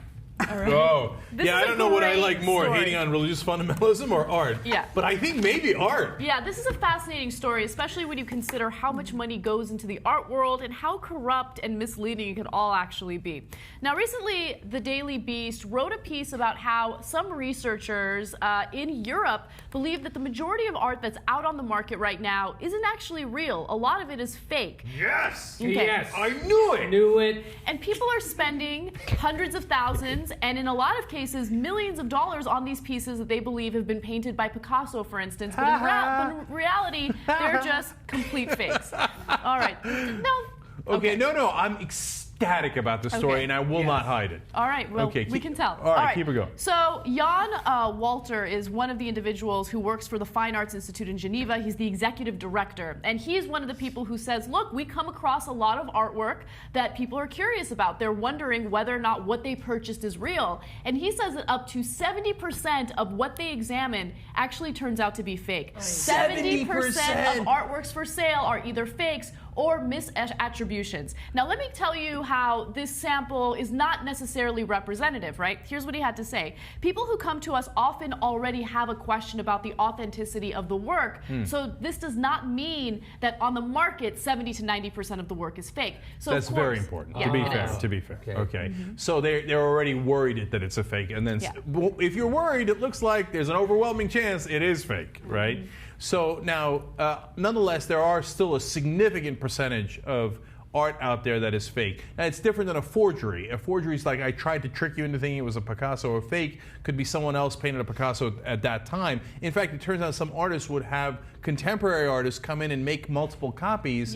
All right. Oh, This yeah, is I a don't know what I great like more, story. hating on religious fundamentalism or art. Yeah. But I think maybe art. Yeah, this is a fascinating story, especially when you consider how much money goes into the art world and how corrupt and misleading it can all actually be. Now, recently, the Daily Beast wrote a piece about how some researchers in Europe believe that the majority of art that's out on the market right now isn't actually real. A lot of it is fake. Yes! Okay. Yes. I knew it! Knew it. And people are spending hundreds of thousands, and in a lot of cases, millions of dollars on these pieces that they believe have been painted by Picasso, for instance. But in reality, they're just complete fakes. All right. No. Okay, no, I'm ecstatic about the story, and I will not hide it. All right, well, Okay, we can tell. All right, keep it going. So Jan Walter is one of the individuals who works for the Fine Arts Institute in Geneva. He's the executive director, and he's one of the people who says, look, we come across a lot of artwork that people are curious about. They're wondering whether or not what they purchased is real. And he says that up to 70% of what they examine actually turns out to be fake. 70% of artworks for sale are either fakes or misattributions. Now, let me tell you how this sample is not necessarily representative, right? Here's what he had to say. People who come to us often already have a question about the authenticity of the work. So this does not mean that on the market, 70 to 90% of the work is fake. So That's of course, very important, yeah, to be fair. Okay. So they're already worried that it's a fake. And then if you're worried, it looks like there's an overwhelming chance it is fake, right? So now, nonetheless, there are still a significant percentage of art out there that is fake. Now, it's different than a forgery. A forgery is like, I tried to trick you into thinking it was a Picasso or fake. Could be someone else painted a Picasso at that time. In fact, it turns out some artists would have contemporary artists come in and make multiple copies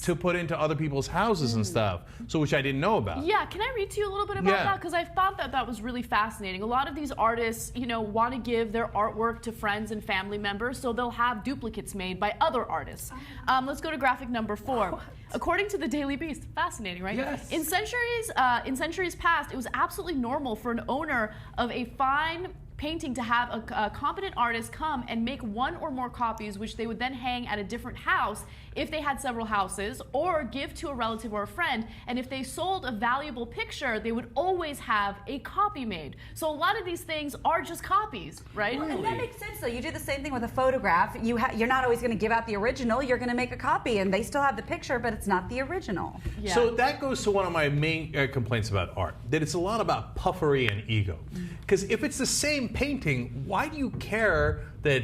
to put into other people's houses and stuff, so which I didn't know about. Yeah, can I read to you a little bit about that? Because I thought that was really fascinating. A lot of these artists, want to give their artwork to friends and family members, so they'll have duplicates made by other artists. Let's go to graphic number 4. According to the Daily Beast, fascinating, right? Yes. In centuries past, it was absolutely normal for an owner of a fine painting to have a competent artist come and make one or more copies, which they would then hang at a different house if they had several houses, or give to a relative or a friend. And if they sold a valuable picture, they would always have a copy made. So a lot of these things are just copies, right? Well, and that makes sense, though. You do the same thing with a photograph. You're not always going to give out the original. You're going to make a copy, and they still have the picture, but it's not the original. Yeah. So that goes to one of my main complaints about art, that it's a lot about puffery and ego. Because if it's the same painting, why do you care that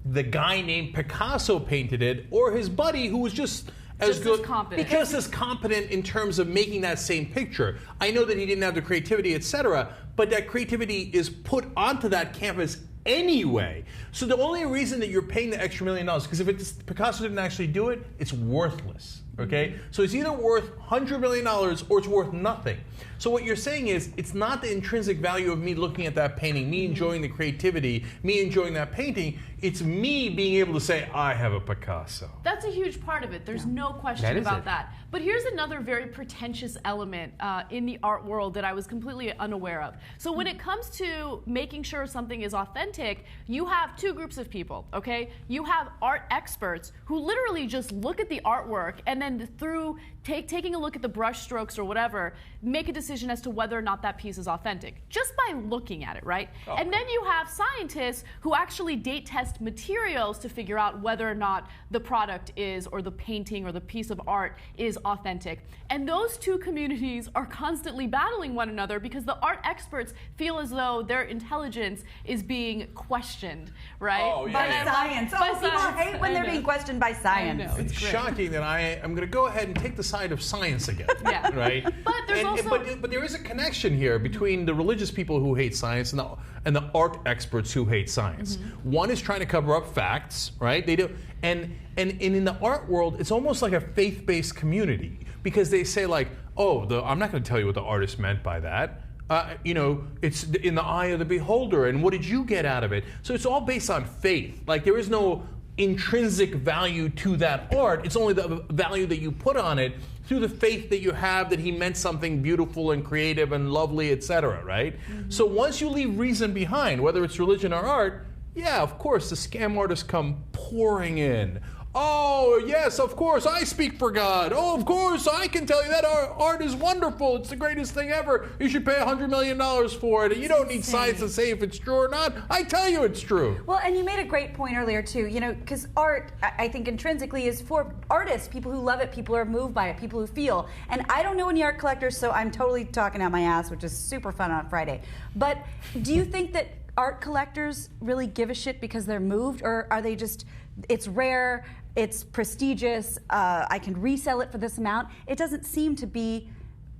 the guy named Picasso painted it, or his buddy who was just as competent in terms of making that same picture? I know that he didn't have the creativity, etc., but that creativity is put onto that canvas anyway. So the only reason that you're paying the extra $1 million, because if Picasso didn't actually do it, it's worthless. Okay? So it's either worth $100 million or it's worth nothing. So what you're saying is it's not the intrinsic value of me looking at that painting, me enjoying the creativity, me enjoying that painting. It's me being able to say, I have a Picasso. That's a huge part of it. There's no question about that. But here's another very pretentious element in the art world that I was completely unaware of. So when it comes to making sure something is authentic, you have two groups of people, okay? You have art experts who literally just look at the artwork and then through taking a look at the brush strokes or whatever, make a decision as to whether or not that piece is authentic, just by looking at it, right? Oh. And then you have scientists who actually date test materials to figure out whether or not the product is, or the painting or the piece of art is authentic. And those two communities are constantly battling one another because the art experts feel as though their intelligence is being questioned, right? Oh, yeah, by science. By people hate when they're being questioned by science. I know, it's shocking that I'm going to go ahead and take the side of science again. Yeah. Right? But there's but there is a connection here between the religious people who hate science and the art experts who hate science. Mm-hmm. One is trying to cover up facts, right? They do, and in the art world, it's almost like a faith-based community because they say like, oh, I'm not going to tell you what the artist meant by that. It's in the eye of the beholder, and what did you get out of it? So it's all based on faith. Like there is no intrinsic value to that art. It's only the value that you put on it through the faith that you have that he meant something beautiful and creative and lovely, etc., right? Mm-hmm. So once you leave reason behind, whether it's religion or art, yeah, of course, the scam artists come pouring in. Oh, yes, of course, I speak for God. Oh, of course, I can tell you that art is wonderful. It's the greatest thing ever. You should pay $100 million for it. You don't need science to say if it's true or not. I tell you it's true. Well, and you made a great point earlier, too, because art, I think intrinsically is for artists, people who love it, people who are moved by it, people who feel. And I don't know any art collectors, so I'm totally talking out my ass, which is super fun on Friday. But do you think that art collectors really give a shit because they're moved, or are they just, it's rare, it's prestigious, I can resell it for this amount? It doesn't seem to be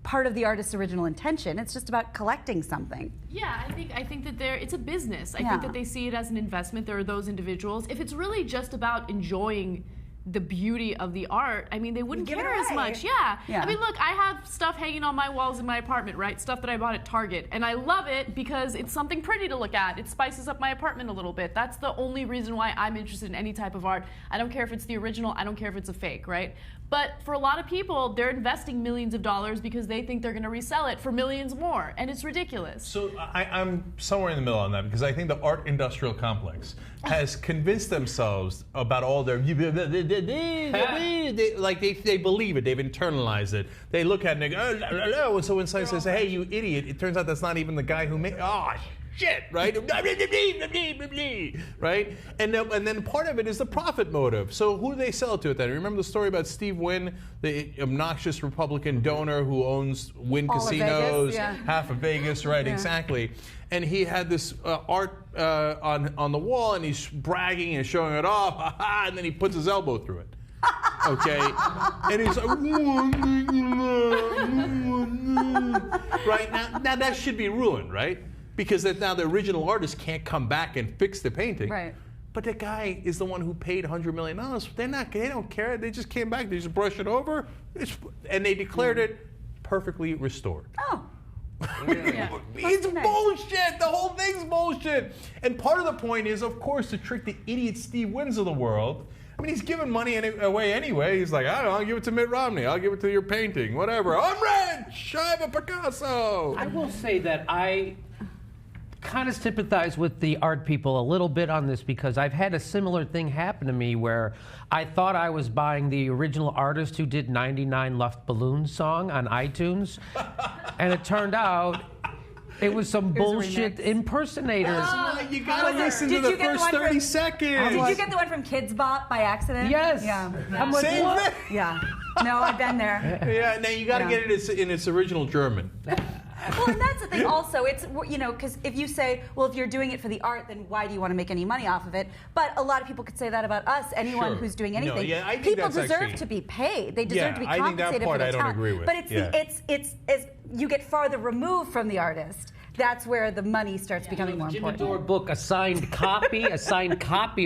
part of the artist's original intention. It's just about collecting something. Yeah, I think that it's a business. I think that they see it as an investment. There are those individuals. If it's really just about enjoying the beauty of the art, I mean, they wouldn't care as much. Yeah. I mean, look, I have stuff hanging on my walls in my apartment, right? Stuff that I bought at Target. And I love it because it's something pretty to look at. It spices up my apartment a little bit. That's the only reason why I'm interested in any type of art. I don't care if it's the original. I don't care if it's a fake, right? But for a lot of people, they're investing millions of dollars because they think they're going to resell it for millions more. And it's ridiculous. So I'm somewhere in the middle on that because I think the art industrial complex has convinced themselves about all their... they believe it. They've internalized it. They look at it and they go, oh, and so when someone says, hey, you idiot, it turns out that's not even the guy who made... Oh, shit, right? Right? And then part of it is the profit motive. So who do they sell it to then? Remember the story about Steve Wynn, the obnoxious Republican donor who owns Wynn Casinos, half of Vegas, right? Yeah. Exactly. And he had this art on the wall, and he's bragging and showing it off, and then he puts his elbow through it. Okay, and he's like, right now that should be ruined, right? Because now the original artist can't come back and fix the painting. Right. But the guy is the one who paid $100 million. They don't care. They just came back. They just brushed it over, and they declared it perfectly restored. Oh. It's bullshit. The whole thing's bullshit. And part of the point is, of course, to trick the idiot Steve Wynns of the world. I mean, he's giving money away anyway. He's like, I don't know, I'll give it to Mitt Romney. I'll give it to your painting, whatever. I'm rich. I have a Picasso. I will say that I kind of sympathize with the art people a little bit on this because I've had a similar thing happen to me where I thought I was buying the original artist who did 99 Luft Balloons song on iTunes, and it turned out it was some bullshit impersonators. You gotta listen to the first 30 seconds. Did you get the one from Kids Bop by accident? Yes. Yeah. I'm like, same what? thing. Yeah. No, I've been there. Yeah, now you gotta get it in its original German. Well, and that's the thing also. It's, because if you say, well, if you're doing it for the art, then why do you want to make any money off of it? But a lot of people could say that about us, anyone who's doing anything. I think people that's deserve to be paid. They deserve to be compensated I think that part for their I don't talent. agree with. But it's you get farther removed from the artist. that's where the money starts becoming more Jimmy important. Dore book, a signed copy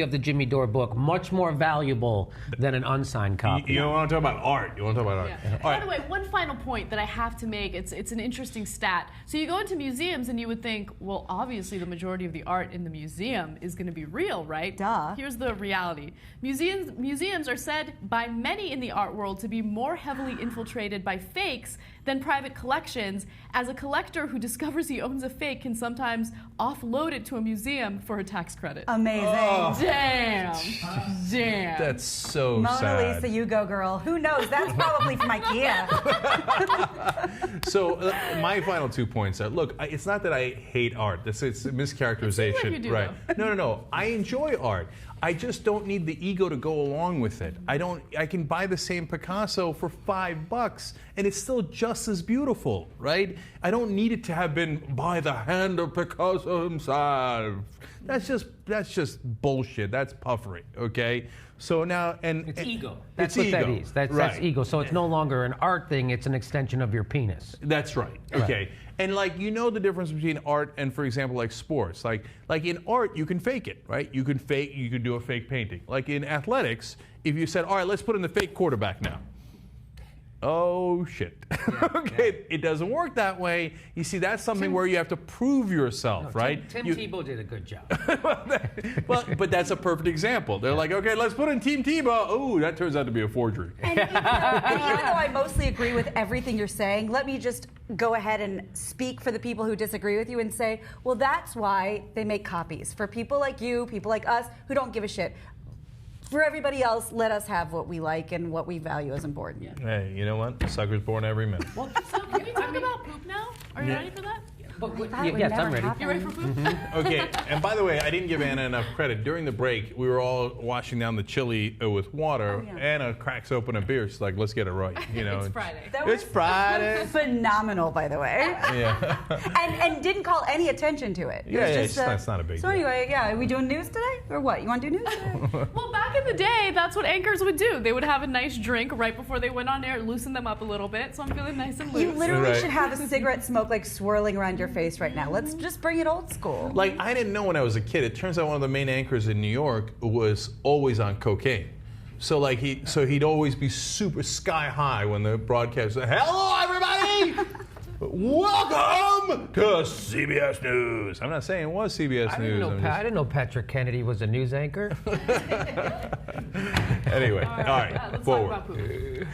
of the Jimmy Dore book, much more valuable than an unsigned copy. You want to talk about art. You want to talk about art. Yeah. By the way, one final point that I have to make, it's an interesting stat. So you go into museums and you would think, well, obviously the majority of the art in the museum is going to be real, right? Duh. Here's the reality. Museums are said by many in the art world to be more heavily infiltrated by fakes than private collections, as a collector who discovers he owns a fake can sometimes offload it to a museum for a tax credit. Amazing. Oh. Damn. Damn. That's so Mona sad. Lisa, you go, girl. Who knows? That's probably from IKEA. So my final 2 points are, look, it's not that I hate art. It's a mischaracterization. It seems like you do, right. No. I enjoy art. I just don't need the ego to go along with it. I can buy the same Picasso for $5 and it's still just as beautiful, right? I don't need it to have been by the hand of Picasso himself. That's just bullshit. That's puffery, okay? So now, and It's ego. That's That's what ego. that is. That's Right. ego. So it's no longer an art thing, it's an extension of your penis. That's right. Okay. And like, you know the difference between art and, for example, like sports. Like in art, you can fake it, right? You can do a fake painting. Like in athletics, if you said, all right, let's put in the fake quarterback now. Oh shit. Okay, it doesn't work that way. You see, that's something where you have to prove yourself, right? Tim Tebow did a good job. Well, but that's a perfect example. They're like, okay, let's put in Team Tebow. Oh, that turns out to be a forgery. And even though I mostly agree with everything you're saying, let me just go ahead and speak for the people who disagree with you and say, well, that's why they make copies. For people like you, people like us, who don't give a shit. For everybody else, let us have what we like and what we value as important. Yeah. Hey, you know what? Sucker's born every minute. So can we talk about poop now? Are you ready for that? Yes, I'm ready. You ready for poop? Okay, and by the way, I didn't give Anna enough credit. During the break, we were all washing down the chili with water. Oh, yeah. Anna cracks open a beer. She's like, let's get it right. You know, It's Friday. That It's was Friday. phenomenal, by the way. Yeah. and didn't call any attention to it. It Yeah, was yeah, just, that's not a big So deal. anyway, yeah, are we doing news today? Or what? You want to do news today? Well, back in the day, that's what anchors would do. They would have a nice drink right before they went on air, loosen them up a little bit. So I'm feeling nice and loose. You literally Right. should have a cigarette smoke like swirling around your face right now. Let's just bring it old school. Like, I didn't know when I was a kid. It turns out one of the main anchors in New York was always on cocaine. So like he'd always be super sky high when the broadcast said, "Hello, everybody! Welcome to CBS News." I'm not saying it was CBS News. I didn't know Patrick Kennedy was a news anchor. Anyway, all right, Let's forward. talk about poop.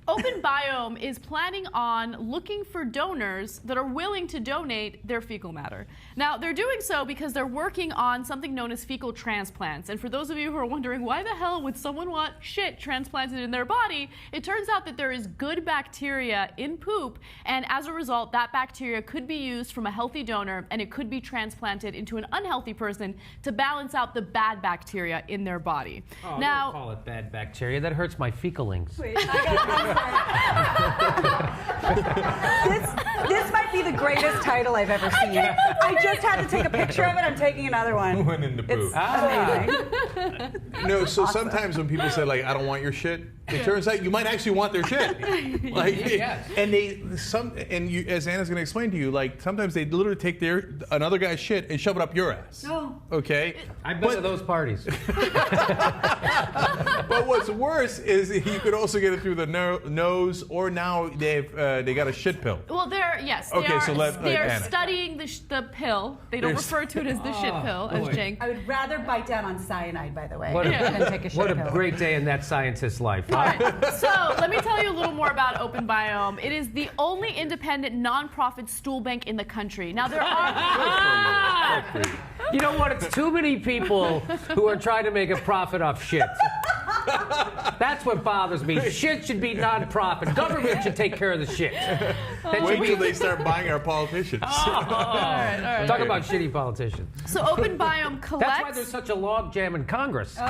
Open Biome is planning on looking for donors that are willing to donate their fecal matter. Now, they're doing so because they're working on something known as fecal transplants. And for those of you who are wondering, why the hell would someone want shit transplanted in their body? It turns out that there is good bacteria in poop, and as a result, that bacteria could be used from a healthy donor, and it could be transplanted into an unhealthy person to balance out the bad bacteria in their body. Oh, Now, don't call it bad bacteria. That hurts my fecalings. Wait, this might be the greatest title I've ever seen. I just had to take a picture of it. I'm taking another one. Went into poop. It's amazing. No, so sometimes when people say like, "I don't want your shit," it turns out you might actually want their shit. Like, Yes. and as Anna's going to explain to you, like sometimes they literally take another guy's shit and shove it up your ass. No. Okay. I've been to those parties. But what's worse is you could also get it through the nose, or now they got a shit pill. well, they're Okay, so they are Anna. studying the pill. They don't refer to it as the shit pill, as Jenk. I would rather bite down on cyanide, by the way, What a- than take a shit What a pill. great day in that scientist's life. All Huh? right, so let me tell you a little more about Open Biome. It is the only independent nonprofit stool bank in the country. Now there are. You know what? It's too many people who are trying to make a profit off shit. That's what bothers me. Shit should be non-profit. Government should take care of the shit. That should Wait be- till they start buying our politicians. All right. Talk about shitty politicians. So Open Biome collects. That's why there's such a log jam in Congress. Oh.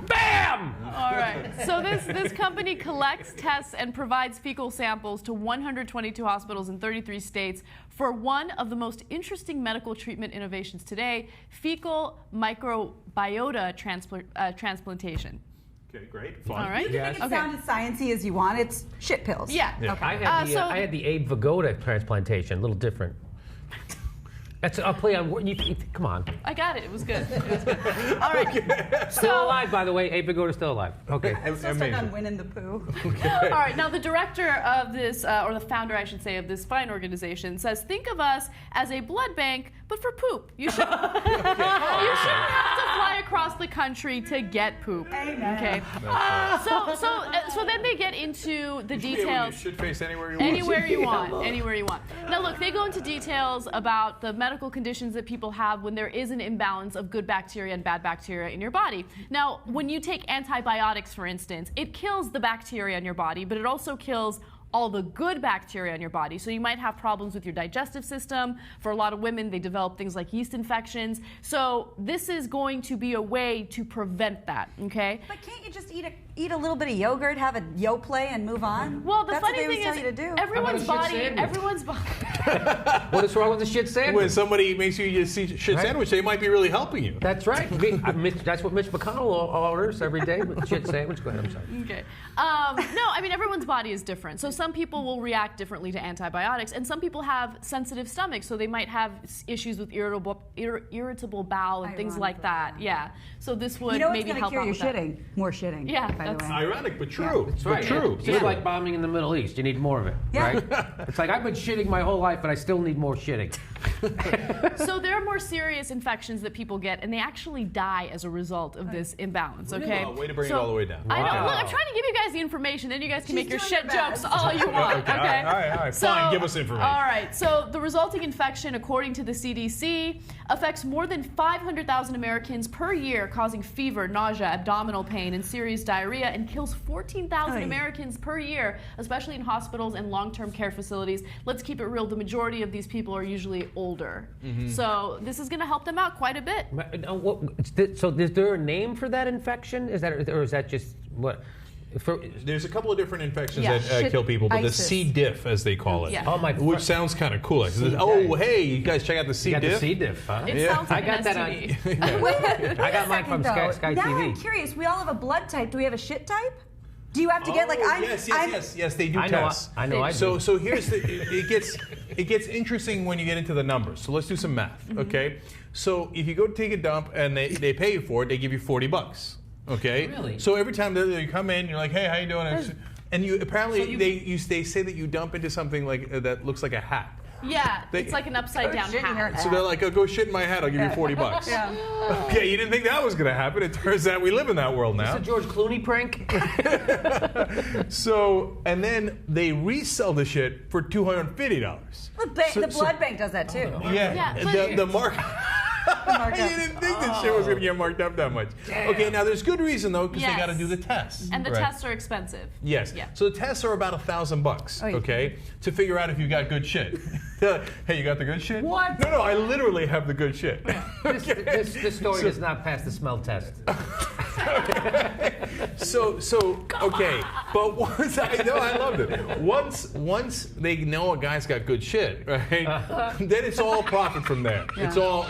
Bam! All right. So this company collects, tests, and provides fecal samples to 122 hospitals in 33 states for one of the most interesting medical treatment innovations today: fecal microbiota transplantation. Okay, great. Fun. All right. You can make it sound as sciencey as you want. It's shit pills. Yeah. Yeah. I had the Abe Vigoda transplantation. A little different. That's I'll play on. Come on. I got it. It was good. All right. Still alive, by the way. Abe Vigoda's still alive. Okay. I'm still stuck on Winnie the Pooh. All right. Now, the director of this, or the founder, I should say, of this fine organization says, think of us as a blood bank, but for poop. You shouldn't have to fly across the country to get poop. Amen. Okay. So then they get into the details. You should face anywhere you want. Anywhere you want. Anywhere you want. Now, look, they go into details about the medical conditions that people have when there is an imbalance of good bacteria and bad bacteria in your body. Now, when you take antibiotics, for instance, it kills the bacteria in your body, but it also kills all the good bacteria in your body. So you might have problems with your digestive system. For a lot of women, they develop things like yeast infections. So this is going to be a way to prevent that, okay? But can't you just eat a little bit of yogurt, have a Yoplait, and move on? Well, the That's funny what they thing tell is, you to do. everyone's body. What is wrong with the shit sandwich? When somebody makes you a shit sandwich, they might be really helping you. That's right. That's what Mitch McConnell orders every day. Shit sandwich. Go ahead. I'm sorry. Okay. No, I mean, everyone's body is different. So some people will react differently to antibiotics, and some people have sensitive stomachs, so they might have issues with irritable bowel and things like that. Yeah. So this would maybe help out with that. Your shitting? More shitting. Yeah, by the way. Ironic, but true. That's right. But true. It's just like bombing in the Middle East. You need more of it, right? It's like I've been shitting my whole life, but I still need more shitting. So there are more serious infections that people get, and they actually die as a result of this imbalance. Okay. Way to bring it all the way down. I know. Look, I'm trying to give you guys the information, then you guys can make your shit jokes all you want. Okay. All right. Fine. Give us information. All right. So the resulting infection, according to the CDC, affects more than 500,000 Americans per year, causing fever, nausea, abdominal pain, and serious diarrhea, and kills 14,000 Americans per year, especially in hospitals and long-term care facilities. Let's keep it real. The majority of these people are usually older. So this is going to help them out quite a bit. So is there a name for that infection? Or is that just what? There's a couple of different infections that kill people, but the C. diff, as they call it, which sounds kind of cool. Like, hey, you guys check out the C. diff. You got the C. diff, huh? It sounds like I got that on. I got mine from Sky now TV. I'm curious. We all have a blood type. Do we have a shit type? Do you have to get Yes, they do tests. I know. So here's it gets interesting when you get into the numbers. So let's do some math, okay? So if you go take a dump and they pay you for it, they give you $40. Okay. Really? So every time they come in, you're like, "Hey, how you doing?" And you apparently they say that you dump into something like that looks like a hat. Yeah, it's like an upside down hat. So they're like, "Oh, go shit in my hat. I'll give you $40." Yeah. Okay, you didn't think that was going to happen. It turns out we live in that world now. It's a George Clooney prank. So, and then they resell the shit for $250. The blood bank does that too. The market. You didn't think this shit was going to get marked up that much. Damn. Okay, now there's good reason though, because they got to do the tests. And the tests are expensive. Yes. Yeah. So the tests are about $1,000, okay, to figure out if you got good shit. Hey, you got the good shit? What? No, I literally have the good shit. This story does not pass the smell test. Okay, but once I loved it. Once they know a guy's got good shit, right? Then it's all profit from there. Yeah. It's all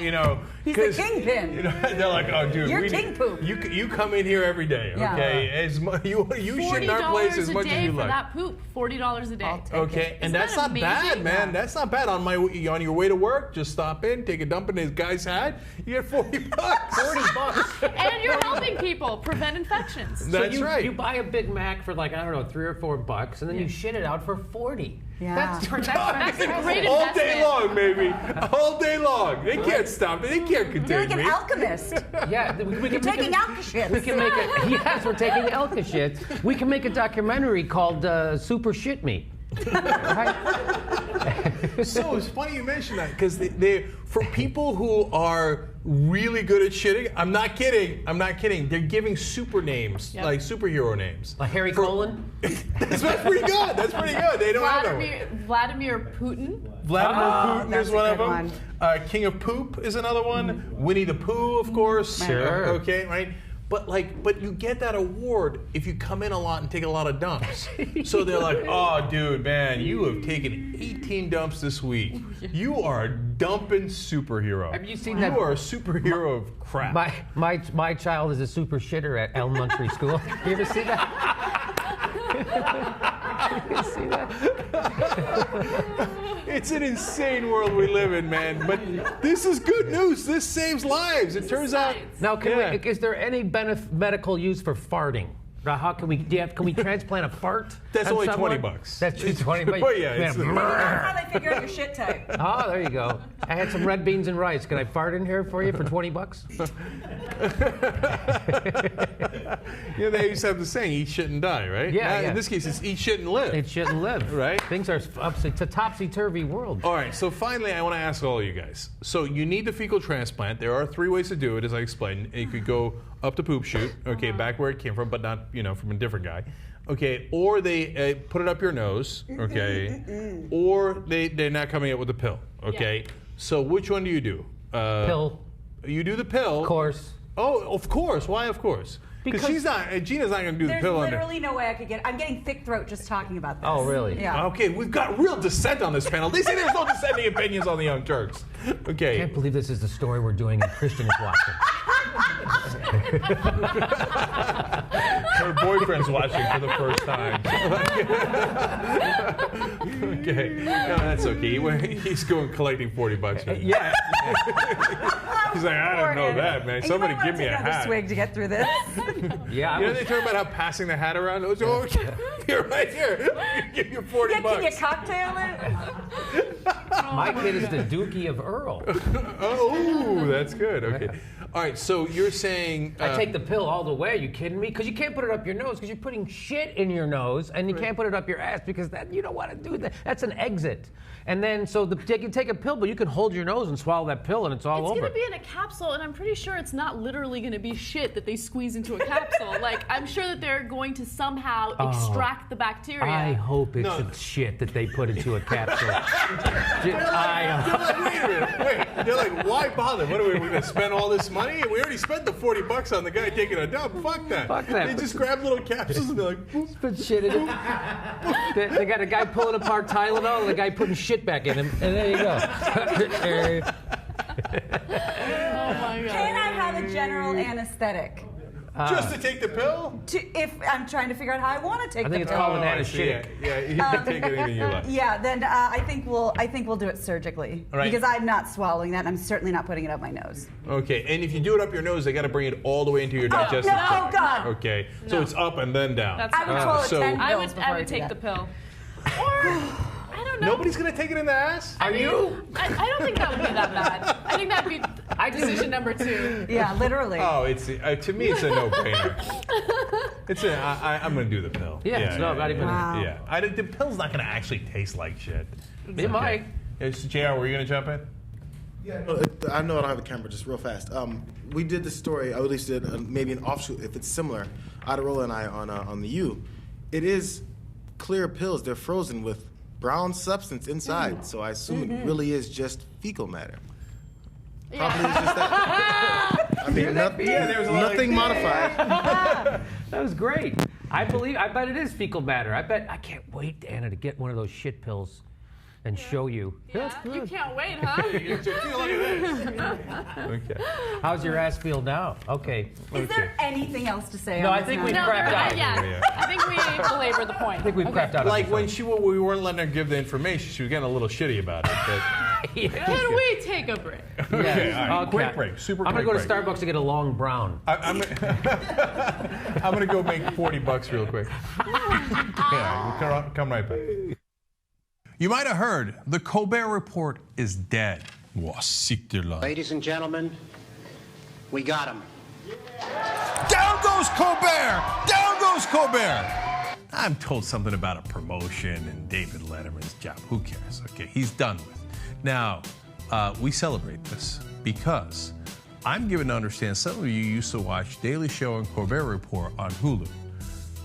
He's the kingpin. They're like, oh, dude, you're king poop. You come in here every day, okay? You shit in our place as much as you like. $40 for that poop. $40 a day. Okay, and that's not bad, man. That's not bad. On your way to work, just stop in, take a dump in this guy's hat. You get $40. $40. And you're helping people prevent infections. That's right. You buy a Big Mac for like, I don't know, $3 or $4, and then you shit it out for $40. Yeah. That's a great investment. All day long, baby. All day long. They can't stop me. They can't contain You're like me. an alchemist. Yeah, You're taking alka-shits. We can make it. Yes, we're taking alka-shits. We can make a documentary called Super Shit Me. Right? So it's funny you mention that because they for people who are really good at shitting, I'm not kidding. They're giving super names, like superhero names. Like Harry Colon? That's pretty good. That's pretty good. They don't have that one. Vladimir Putin. Vladimir Putin is one of them. One. King of Poop is another one. Winnie the Pooh, of course. Sure. Okay, right. But you get that award if you come in a lot and take a lot of dumps. So they're like, oh, dude, man, you have taken 18 dumps this week. You are a dumping superhero. Have you seen that? You are a superhero of crap. My child is a super shitter at elementary school. You ever see that? You see that? It's an insane world we live in, man. But this is good news. This saves lives. It turns out. Now, is there any medical use for farting? Now, how can we transplant a fart? That's on only someone? $20. That's just $20. But yeah, That's how they figure out your shit type. Oh, there you go. I had some red beans and rice. Can I fart in here for you for $20? They used to have the saying, eat shit and die, right? Yeah, In this case, it's eat shit and live. Eat shit and live. Right? Things are it's a topsy-turvy world. All right, so finally, I want to ask all you guys. So you need the fecal transplant. There are 3 ways to do it, as I explained. You could go up the poop chute, okay, back where it came from, but not, from a different guy. Okay, or they put it up your nose, okay, or they're not coming up with a pill, okay? Yeah. So which one do you do? Pill. You do the pill. Of course. Oh, of course. Why of course? Because Gina's not going to do the pill. There's literally no way I could I'm getting thick throat just talking about this. Oh, really? Yeah. Okay, we've got real dissent on this panel. They say there's no dissenting opinions on the Young Turks. Okay. I can't believe this is the story we're doing and Christian is watching. Her boyfriend's watching for the first time. Okay. No, that's okay. He's going collecting $40 right now. Yeah. He's like, I don't know that, man. And somebody you might give me a another hat. swig to get through this. Yeah. They talk about how passing the hat around. Oh, you're right here. Give you $40. Yeah, can you cocktail it? My kid is the Dookie of Earl. Oh, that's good. Okay. All right, so you're saying... I take the pill all the way. Are you kidding me? Because you can't put it up your nose because you're putting shit in your nose, and you can't put it up your ass because you don't want to do that. That's an exit. And then, so you can take a pill, but you can hold your nose and swallow that pill, and it's all over. It's going to be in a capsule, and I'm pretty sure it's not literally going to be shit that they squeeze into a capsule. I'm sure that they're going to somehow extract the bacteria. I hope it's shit that they put into a capsule. They're like, why bother? What are we going to spend all this money? We already spent the $40 on the guy taking a dump. Fuck that. They just grab little capsules and they're like, boop. Put shit in it. They got a guy pulling apart Tylenol and a guy putting shit back in him. And there you go. Oh my God. Can I have a general anesthetic? Just to take the pill? If I'm trying to figure out how I want to take the pill. I think it's called an anesthetic. Yeah, you can take anything you like. Yeah, then I think we'll do it surgically right. because I'm not swallowing that. And I'm certainly not putting it up my nose. Okay, and if you do it up your nose, they got to bring it all the way into your digestive no, tract. Oh God! Okay, so it's up and then down. That's I would swallow 10 I pills before would do take that. the pill. Or I don't know. Nobody's gonna take it in the ass. I don't think that would be that bad. I think that'd be decision number 2. Yeah, literally. Oh, it's to me it's a no-brainer. I'm gonna do the pill. Not even. Wow. Yeah, the pill's not gonna actually taste like shit. It might. JR, were you gonna jump in? Yeah, I know I don't have a camera. Just real fast. We did this story. I at least did maybe an offshoot, if it's similar. Adirola and I on the U. It is clear pills. They're frozen with brown substance inside. So I assume it really is just fecal matter. Probably is just that. I mean, nothing modified. That was great. I bet it is fecal matter. I can't wait, Anna, to get one of those shit pills and show you. Yeah, you can't wait, huh? Okay. How's your ass feel now? Okay. Is there anything else to say? No, on I this think now? we've crapped out. Yeah, I think we belabored the point. I think we've crapped out. Like when we weren't letting her give the information, she was getting a little shitty about it. But... Can we take a break? Okay, all right. Okay. Quick break. Super I'm quick gonna go break. to Starbucks to get a long brown. I'm gonna go make $40 real quick. Yeah, we'll come right back. You might have heard the Colbert Report is dead. Ladies and gentlemen, we got him. Down goes Colbert! Down goes Colbert! I'm told something about a promotion and David Letterman's job. Who cares? Okay, he's done with. Now, we celebrate this because I'm given to understand some of you used to watch Daily Show and Colbert Report on Hulu.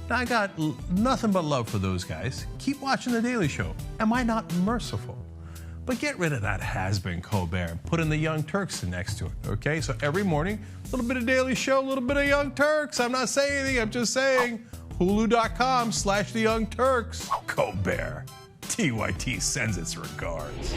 Now, I got nothing but love for those guys. Keep watching The Daily Show. Am I not merciful? But get rid of that has-been Colbert and put in the Young Turks next to it, okay? So every morning, a little bit of Daily Show, a little bit of Young Turks. I'm not saying anything, I'm just saying. Hulu.com/The Young Turks. Colbert. TYT sends its regards.